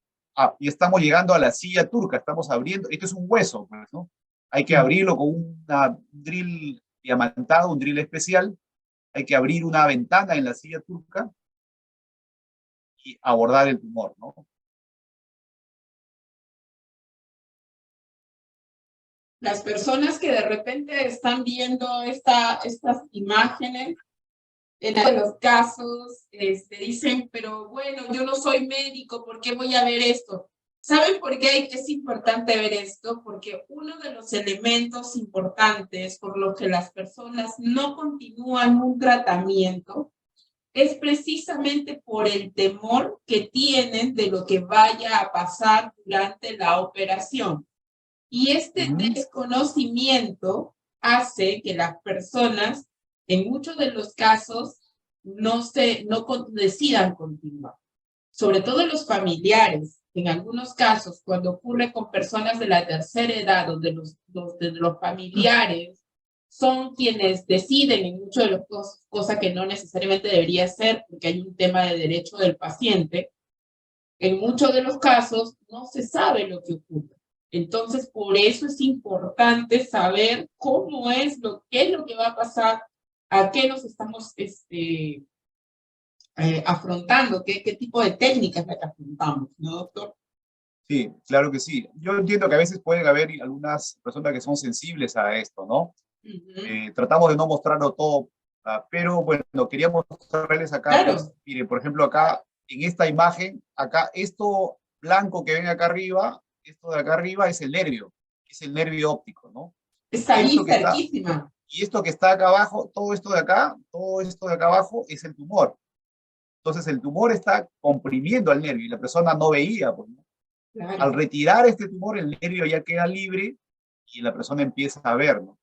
y estamos llegando a la silla turca, estamos abriendo, esto es un hueso, pues, ¿no? Hay que abrirlo con un drill diamantado, un drill especial, hay que abrir una ventana en la silla turca y abordar el tumor, ¿no? Las personas que de repente están viendo estas imágenes, en algunos casos dicen, pero bueno, yo no soy médico, ¿por qué voy a ver esto? ¿Saben por qué es importante ver esto? Porque uno de los elementos importantes por los que las personas no continúan un tratamiento es precisamente por el temor que tienen de lo que vaya a pasar durante la operación. Y este desconocimiento hace que las personas, en muchos de los casos, no decidan continuar. Sobre todo los familiares, en algunos casos, cuando ocurre con personas de la tercera edad, donde los familiares son quienes deciden en muchos de los casos, cosa que no necesariamente debería ser, porque hay un tema de derecho del paciente, en muchos de los casos no se sabe lo que ocurre. Entonces, por eso es importante saber qué es lo que va a pasar, a qué nos estamos afrontando, qué tipo de técnicas la que afrontamos, ¿no, doctor? Sí, claro que sí. Yo entiendo que a veces pueden haber algunas personas que son sensibles a esto, ¿no? Tratamos de no mostrarlo todo, pero bueno, quería mostrarles acá, Claro. pues, miren, por ejemplo, acá, en esta imagen, acá, esto blanco que ven acá arriba, esto de acá arriba es el nervio óptico, ¿no? Está ahí Esto que está, cerquísima. y esto que está acá abajo, todo esto de acá abajo es el tumor. Entonces el tumor está comprimiendo al nervio y la persona no veía, pues, ¿no? Claro. Al retirar este tumor, el nervio ya queda libre y la persona empieza a ver, ¿no?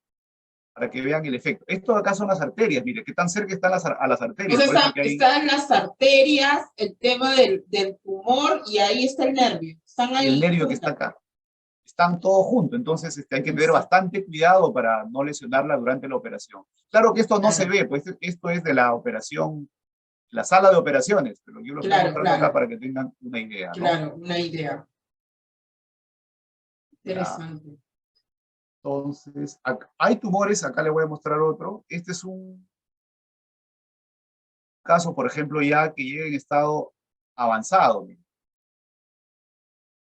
Para que vean el efecto. Esto de acá son las arterias, mire, qué tan cerca están a las arterias. Entonces Por eso están las arterias, el tema del tumor, y ahí está el nervio. Están ahí. Y el nervio que está acá. Están todos juntos, entonces hay que tener bastante cuidado para no lesionarla durante la operación. Claro que esto no se ve, pues esto es de la operación, la sala de operaciones, pero yo lo estoy mostrando acá para que tengan una idea, ¿no? Claro, una idea. Interesante. Entonces, hay tumores, acá le voy a mostrar otro. Este es un caso, por ejemplo, ya que llega en estado avanzado.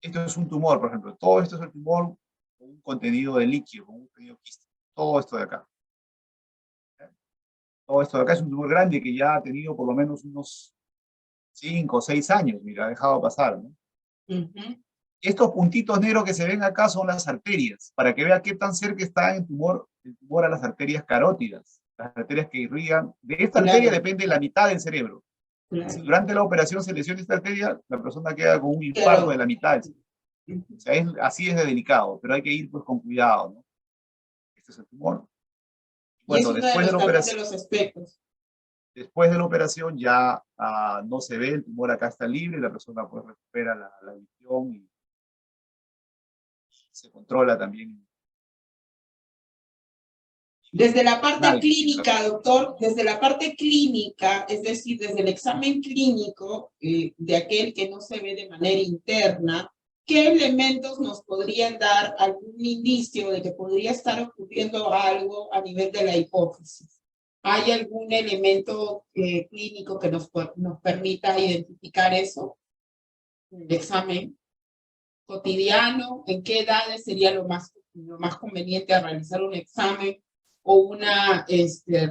Esto es un tumor, por ejemplo. Todo esto es el tumor con un contenido de líquido, con un contenido quístico. Todo esto de acá. Todo esto de acá es un tumor grande que ya ha tenido por lo menos unos 5 o 6 años, mira, ha dejado pasar, ¿no? Estos puntitos negros que se ven acá son las arterias, para que vea qué tan cerca está el tumor a las arterias carótidas, las arterias que irrigan. De esta arteria depende la mitad del cerebro. Si Claro. durante la operación se lesiona esta arteria, la persona queda con un infarto de Claro. la mitad. O sea, así es de delicado, pero hay que ir pues con cuidado, ¿no? Este es el tumor. Y es Bueno, uno de después de los la también de operación, los aspectos. después de la operación ya no se ve, el tumor acá está libre, la persona pues recupera la visión y se controla también Desde la parte funcional que tiene la clínica, doctor, desde la parte clínica, es decir, desde el examen clínico de aquel que no se ve de manera interna, ¿qué elementos nos podrían dar algún indicio de que podría estar ocurriendo algo a nivel de la hipófisis? ¿Hay algún elemento clínico que nos permita identificar eso? El examen cotidiano, ¿en qué edades sería lo más conveniente a realizar un examen o una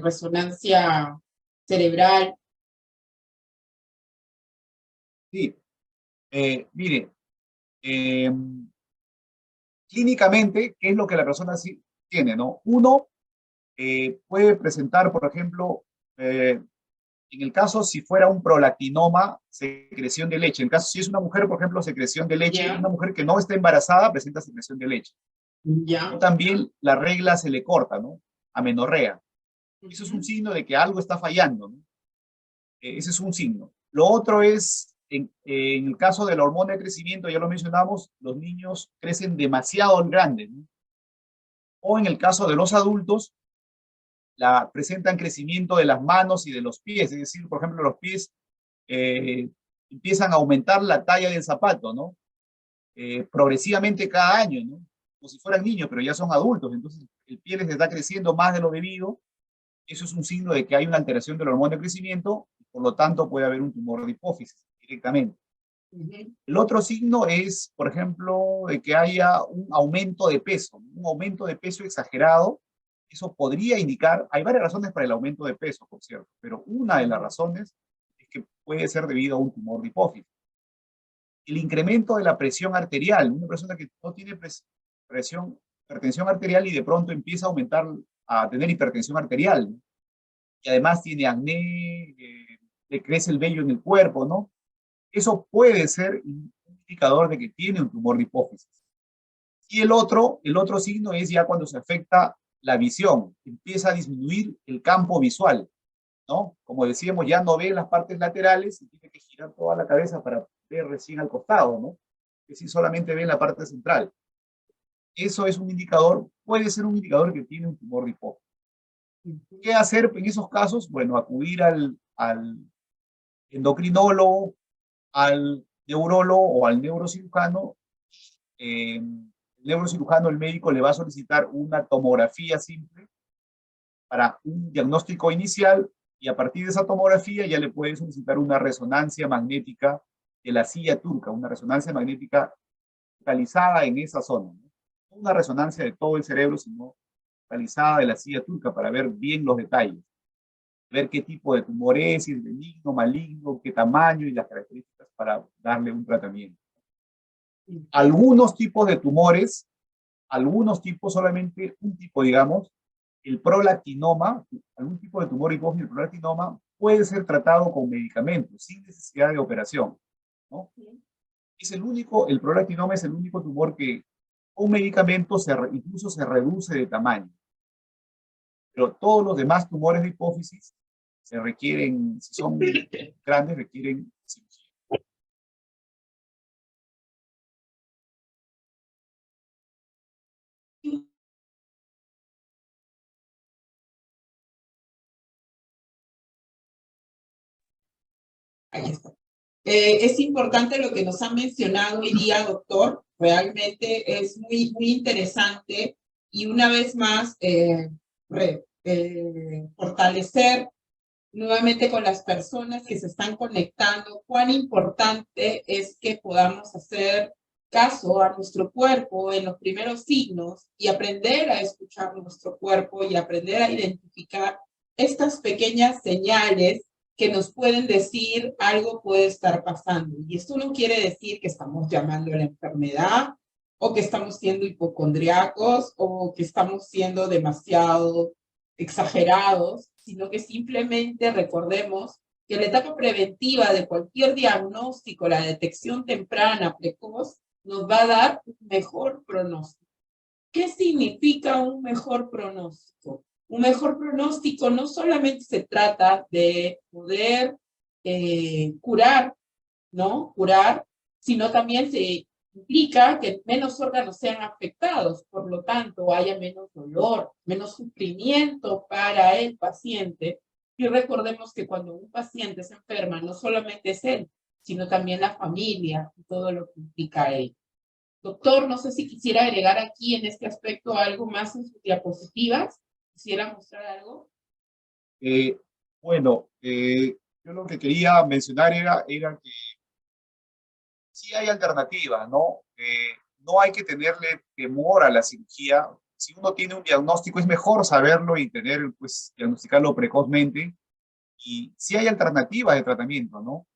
resonancia cerebral? Sí, mire, eh, clínicamente, ¿qué es lo que la persona sí tiene, no? Uno puede presentar, por ejemplo, en el caso si fuera un prolactinoma, secreción de leche. En el caso si es una mujer, por ejemplo, secreción de leche, Ya, una mujer que no está embarazada presenta secreción de leche. O ya. también la regla se le corta, ¿no? Amenorrea. Eso es un Ujú. signo de que algo está fallando, ¿no? Ese es un signo. Lo otro es, en el caso de la hormona de crecimiento, ya lo mencionamos, los niños crecen demasiado grandes, ¿no? O en el caso de los adultos, presentan crecimiento de las manos y de los pies, es decir, por ejemplo, los pies empiezan a aumentar la talla del zapato, ¿no? Progresivamente cada año, ¿no? Como si fueran niños, pero ya son adultos, entonces el pie les está creciendo más de lo debido. Eso es un signo de que hay una alteración del hormona de crecimiento, y por lo tanto puede haber un tumor de hipófisis directamente. Ujú. El otro signo es, por ejemplo, de que haya un aumento de peso exagerado. Eso podría indicar, hay varias razones para el aumento de peso, por cierto, pero una de las razones es que puede ser debido a un tumor de hipófisis. El incremento de la presión arterial, una persona que no tiene hipertensión arterial y de pronto empieza a aumentar, a tener hipertensión arterial, ¿no? Y además tiene acné, le crece el vello en el cuerpo, ¿no? Eso puede ser un indicador de que tiene un tumor de hipófisis. Y el otro signo es ya cuando se afecta la visión, empieza a disminuir el campo visual, ¿no? Como decíamos, ya no ve las partes laterales y tiene que girar toda la cabeza para ver recién al costado, ¿no? Es decir, solamente ve la parte central. Eso es un indicador, puede ser un indicador que tiene un tumor de hipófisis. ¿Qué hacer en esos casos? Bueno, acudir al endocrinólogo, al neurólogo o al neurocirujano. El neurocirujano, el médico, le va a solicitar una tomografía simple para un diagnóstico inicial, y a partir de esa tomografía ya le puede solicitar una resonancia magnética de la silla turca, una resonancia magnética localizada en esa zona, ¿no? No una resonancia de todo el cerebro, sino localizada de la silla turca para ver bien los detalles, ver qué tipo de tumor es, si es benigno, maligno, qué tamaño y las características para darle un tratamiento. Algunos tipos de tumores, algunos tipos, solamente un tipo, digamos, el prolactinoma, algún tipo de tumor hipófisis, el prolactinoma, puede ser tratado con medicamentos, sin necesidad de operación, ¿no? El prolactinoma es el único tumor que con medicamentos incluso se reduce de tamaño. Pero todos los demás tumores de hipófisis se requieren, si son grandes, requieren cirugía. Ahí está. Es importante lo que nos ha mencionado hoy día, doctor. Realmente es muy interesante y una vez más fortalecer nuevamente con las personas que se están conectando cuán importante es que podamos hacer caso a nuestro cuerpo en los primeros signos y aprender a escuchar nuestro cuerpo y aprender a identificar estas pequeñas señales que nos pueden decir algo puede estar pasando. Y esto no quiere decir que estamos llamando a la enfermedad o que estamos siendo hipocondriacos o que estamos siendo demasiado exagerados, sino que simplemente recordemos que la etapa preventiva de cualquier diagnóstico, la detección temprana, precoz, nos va a dar un mejor pronóstico. ¿Qué significa un mejor pronóstico? Un mejor pronóstico no solamente se trata de poder curar, ¿no? Curar, sino también se implica que menos órganos sean afectados, por lo tanto haya menos dolor, menos sufrimiento para el paciente. Y recordemos que cuando un paciente se enferma, no solamente es él, sino también la familia y todo lo que implica él. Doctor, no sé si quisiera agregar aquí en este aspecto algo más en sus diapositivas. ¿Quisiera mostrar algo? Bueno, yo lo que quería mencionar era que sí hay alternativas, ¿no? No hay que tenerle temor a la cirugía. Si uno tiene un diagnóstico, es mejor saberlo y pues, diagnosticarlo precozmente. Y sí hay alternativas de tratamiento, ¿no?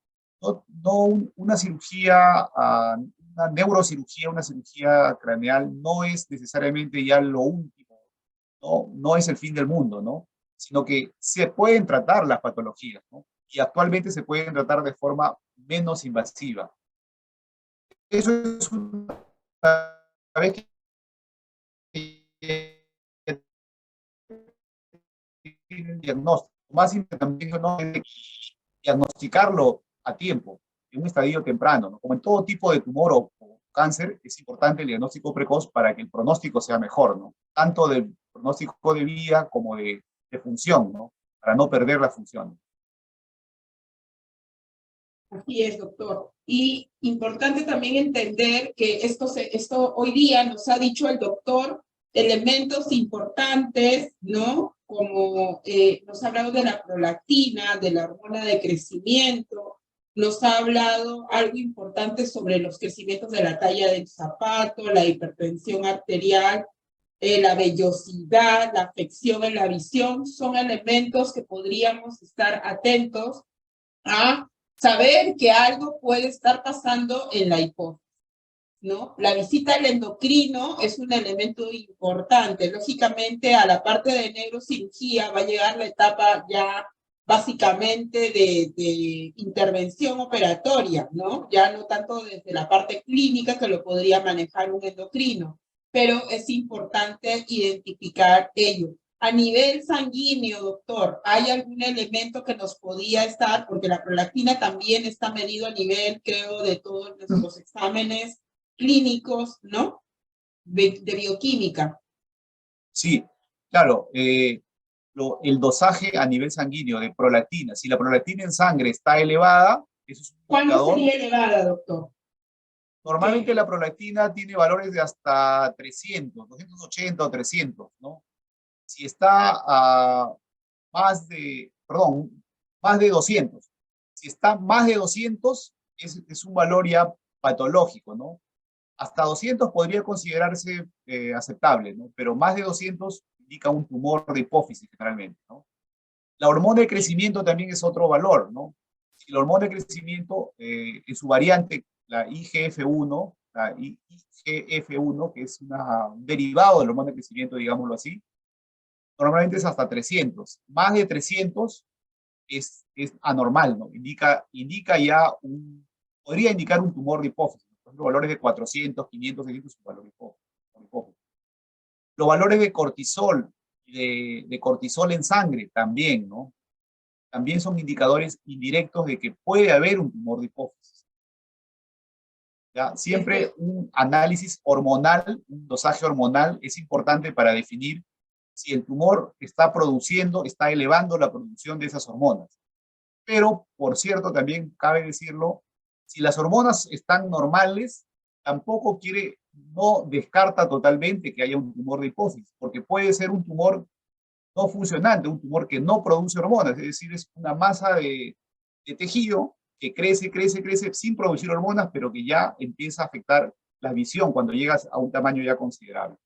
Una cirugía, una neurocirugía, una cirugía craneal no es necesariamente ya lo último, ¿no? No es el fin del mundo, ¿no? Sino que se pueden tratar las patologías, ¿no? Y actualmente se pueden tratar de forma menos invasiva. Eso es una vez que tiene el diagnóstico. Más importante también no es diagnosticarlo a tiempo, en un estadio temprano, ¿no? Como en todo tipo de tumor o cáncer, es importante el diagnóstico precoz para que el pronóstico sea mejor, ¿no? Tanto del pronóstico de vida como de función, ¿no? Para no perder la función. Así es, doctor. Y importante también entender que esto hoy día nos ha dicho el doctor elementos importantes, ¿no? Como nos ha hablado de la prolactina, de la hormona de crecimiento, nos ha hablado algo importante sobre los crecimientos de la talla del zapato, la hipertensión arterial, la vellosidad, la afección en la visión, son elementos que podríamos estar atentos a saber que algo puede estar pasando en la hipófisis, ¿no? La visita al endocrino es un elemento importante. Lógicamente, a la parte de neurocirugía va a llegar la etapa ya básicamente de intervención operatoria, ¿no? Ya no tanto desde la parte clínica que lo podría manejar un endocrino, pero es importante identificar ello. A nivel sanguíneo, doctor, ¿hay algún elemento que nos podía estar? Porque la prolactina también está medido a nivel, creo, de todos nuestros exámenes clínicos, ¿no? De bioquímica. Sí, claro. El dosaje a nivel sanguíneo de prolactina, si la prolactina en sangre está elevada, eso es un ¿Cuándo indicador. sería elevada, doctor? Normalmente la prolactina tiene valores de hasta 300, 280 o 300, ¿no? Si está a más de 200. Si está más de 200, es un valor ya patológico, ¿no? Hasta 200 podría considerarse aceptable, ¿no? Pero más de 200 indica un tumor de hipófisis generalmente, ¿no? La hormona de crecimiento también es otro valor, ¿no? Si la hormona de crecimiento, en su variante, la IGF-1, que es un derivado de la hormona de crecimiento, digámoslo así, normalmente es hasta 300. Más de 300 es anormal, ¿no? Podría indicar un tumor de hipófisis. Por ejemplo, valores de 400, 500, 600 son valores de hipófisis. Los valores de cortisol, de cortisol en sangre también, ¿no? También son indicadores indirectos de que puede haber un tumor de hipófisis. ¿Ya? Siempre un análisis hormonal, un dosaje hormonal es importante para definir si el tumor está elevando la producción de esas hormonas. Pero, por cierto, también cabe decirlo, si las hormonas están normales, tampoco no descarta totalmente que haya un tumor de hipófisis, porque puede ser un tumor no funcionante, un tumor que no produce hormonas, es decir, es una masa de tejido que crece sin producir hormonas, pero que ya empieza a afectar la visión cuando llegas a un tamaño ya considerable.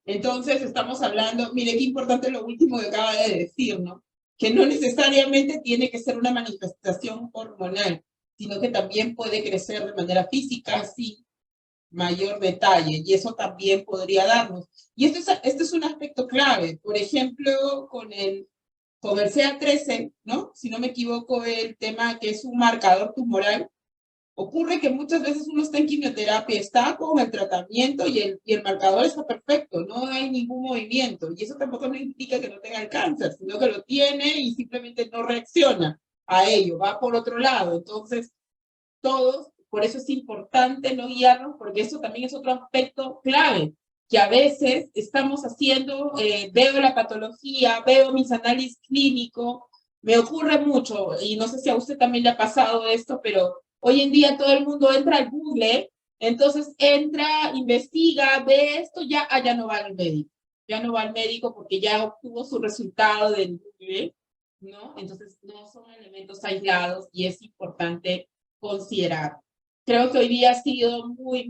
Entonces estamos hablando, mire qué importante lo último que acaba de decir, ¿no? Que no necesariamente tiene que ser una manifestación hormonal, sino que también puede crecer de manera física sin mayor detalle, y eso también podría darnos. Y esto es un aspecto clave, por ejemplo, con el con el CA13, ¿no? Si no me equivoco, el tema que es un marcador tumoral, ocurre que muchas veces uno está en quimioterapia, está con el tratamiento y el marcador está perfecto, no hay ningún movimiento. Y eso tampoco no implica que no tenga el cáncer, sino que lo tiene y simplemente no reacciona a ello, va por otro lado. Entonces, todos, por eso es importante no guiarnos, porque eso también es otro aspecto clave, que a veces estamos haciendo, veo la patología, veo mis análisis clínicos, me ocurre mucho, y no sé si a usted también le ha pasado esto, pero hoy en día todo el mundo entra al Google, entonces entra, investiga, ve esto, ya, ya no va al médico. Ya no va al médico porque ya obtuvo su resultado del Google, ¿no? Entonces no son elementos aislados y es importante considerar. Creo que hoy día ha sido muy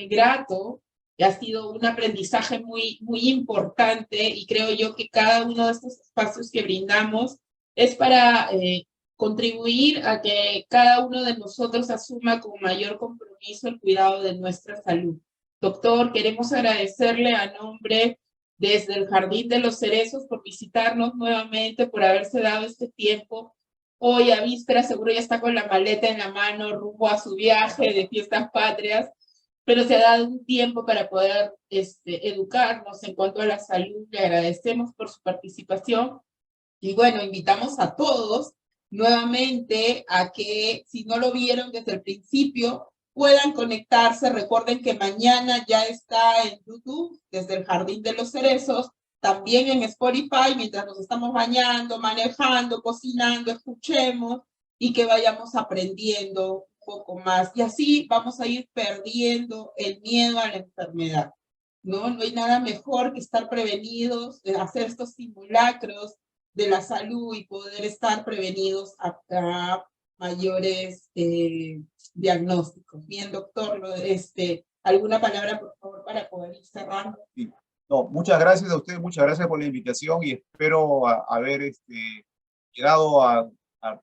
grato, ha sido un aprendizaje muy importante y creo yo que cada uno de estos espacios que brindamos es para contribuir a que cada uno de nosotros asuma con mayor compromiso el cuidado de nuestra salud. Doctor, queremos agradecerle a nombre desde el Jardín de los Cerezos por visitarnos nuevamente, por haberse dado este tiempo. Hoy a víspera seguro ya está con la maleta en la mano rumbo a su viaje de fiestas patrias, pero se ha dado un tiempo para poder educarnos en cuanto a la salud. Le agradecemos por su participación y bueno, invitamos a todos nuevamente a que si no lo vieron desde el principio, puedan conectarse. Recuerden que mañana ya está en YouTube, desde el Jardín de los Cerezos, también en Spotify, mientras nos estamos bañando, manejando, cocinando, escuchemos y que vayamos aprendiendo un poco más. Y así vamos a ir perdiendo el miedo a la enfermedad, ¿no? No hay nada mejor que estar prevenidos, hacer estos simulacros de la salud y poder estar prevenidos a mayores diagnósticos. Bien, doctor, ¿alguna palabra, por favor, para poder ir cerrando? Sí. No, muchas gracias a ustedes, muchas gracias por la invitación y espero haber llegado a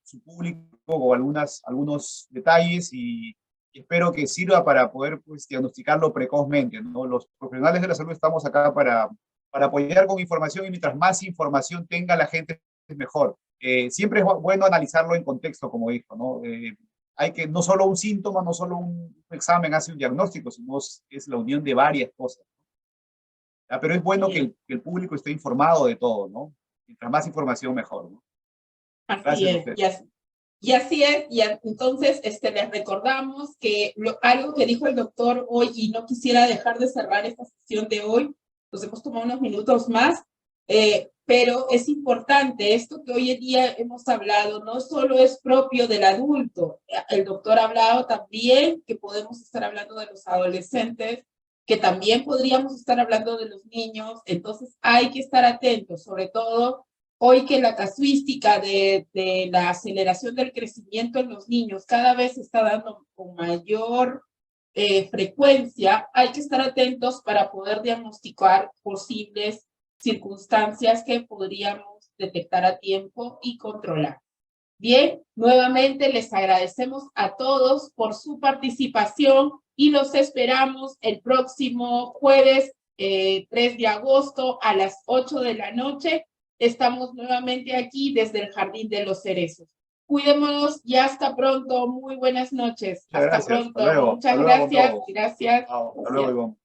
su público con algunos detalles y espero que sirva para poder pues, diagnosticarlo precozmente, ¿no? Los profesionales de la salud estamos acá para apoyar con información y mientras más información tenga la gente es mejor. Siempre es bueno analizarlo en contexto, como dijo, ¿no? Hay que, no solo un síntoma, no solo un examen hace un diagnóstico, sino es la unión de varias cosas. Pero es bueno que el público esté informado de todo, ¿no? Mientras más información, mejor, ¿no? Así es, y así es, y entonces les recordamos que algo que dijo el doctor hoy, y no quisiera dejar de cerrar esta sesión de hoy, nos hemos tomado unos minutos más, pero es importante, esto que hoy en día hemos hablado, no solo es propio del adulto, el doctor ha hablado también que podemos estar hablando de los adolescentes, que también podríamos estar hablando de los niños, entonces hay que estar atentos, sobre todo hoy que la casuística de la aceleración del crecimiento en los niños cada vez se está dando con mayor frecuencia, hay que estar atentos para poder diagnosticar posibles circunstancias que podríamos detectar a tiempo y controlar. Bien, nuevamente les agradecemos a todos por su participación y los esperamos el próximo jueves 3 de agosto a las 8 de la noche. Estamos nuevamente aquí desde el Jardín de los Cerezos. Cuidémonos y hasta pronto. Muy buenas noches. Muchas gracias. Pronto. Hasta luego. Muchas Hasta luego gracias. con todos. Gracias. Hasta luego, Ivonne.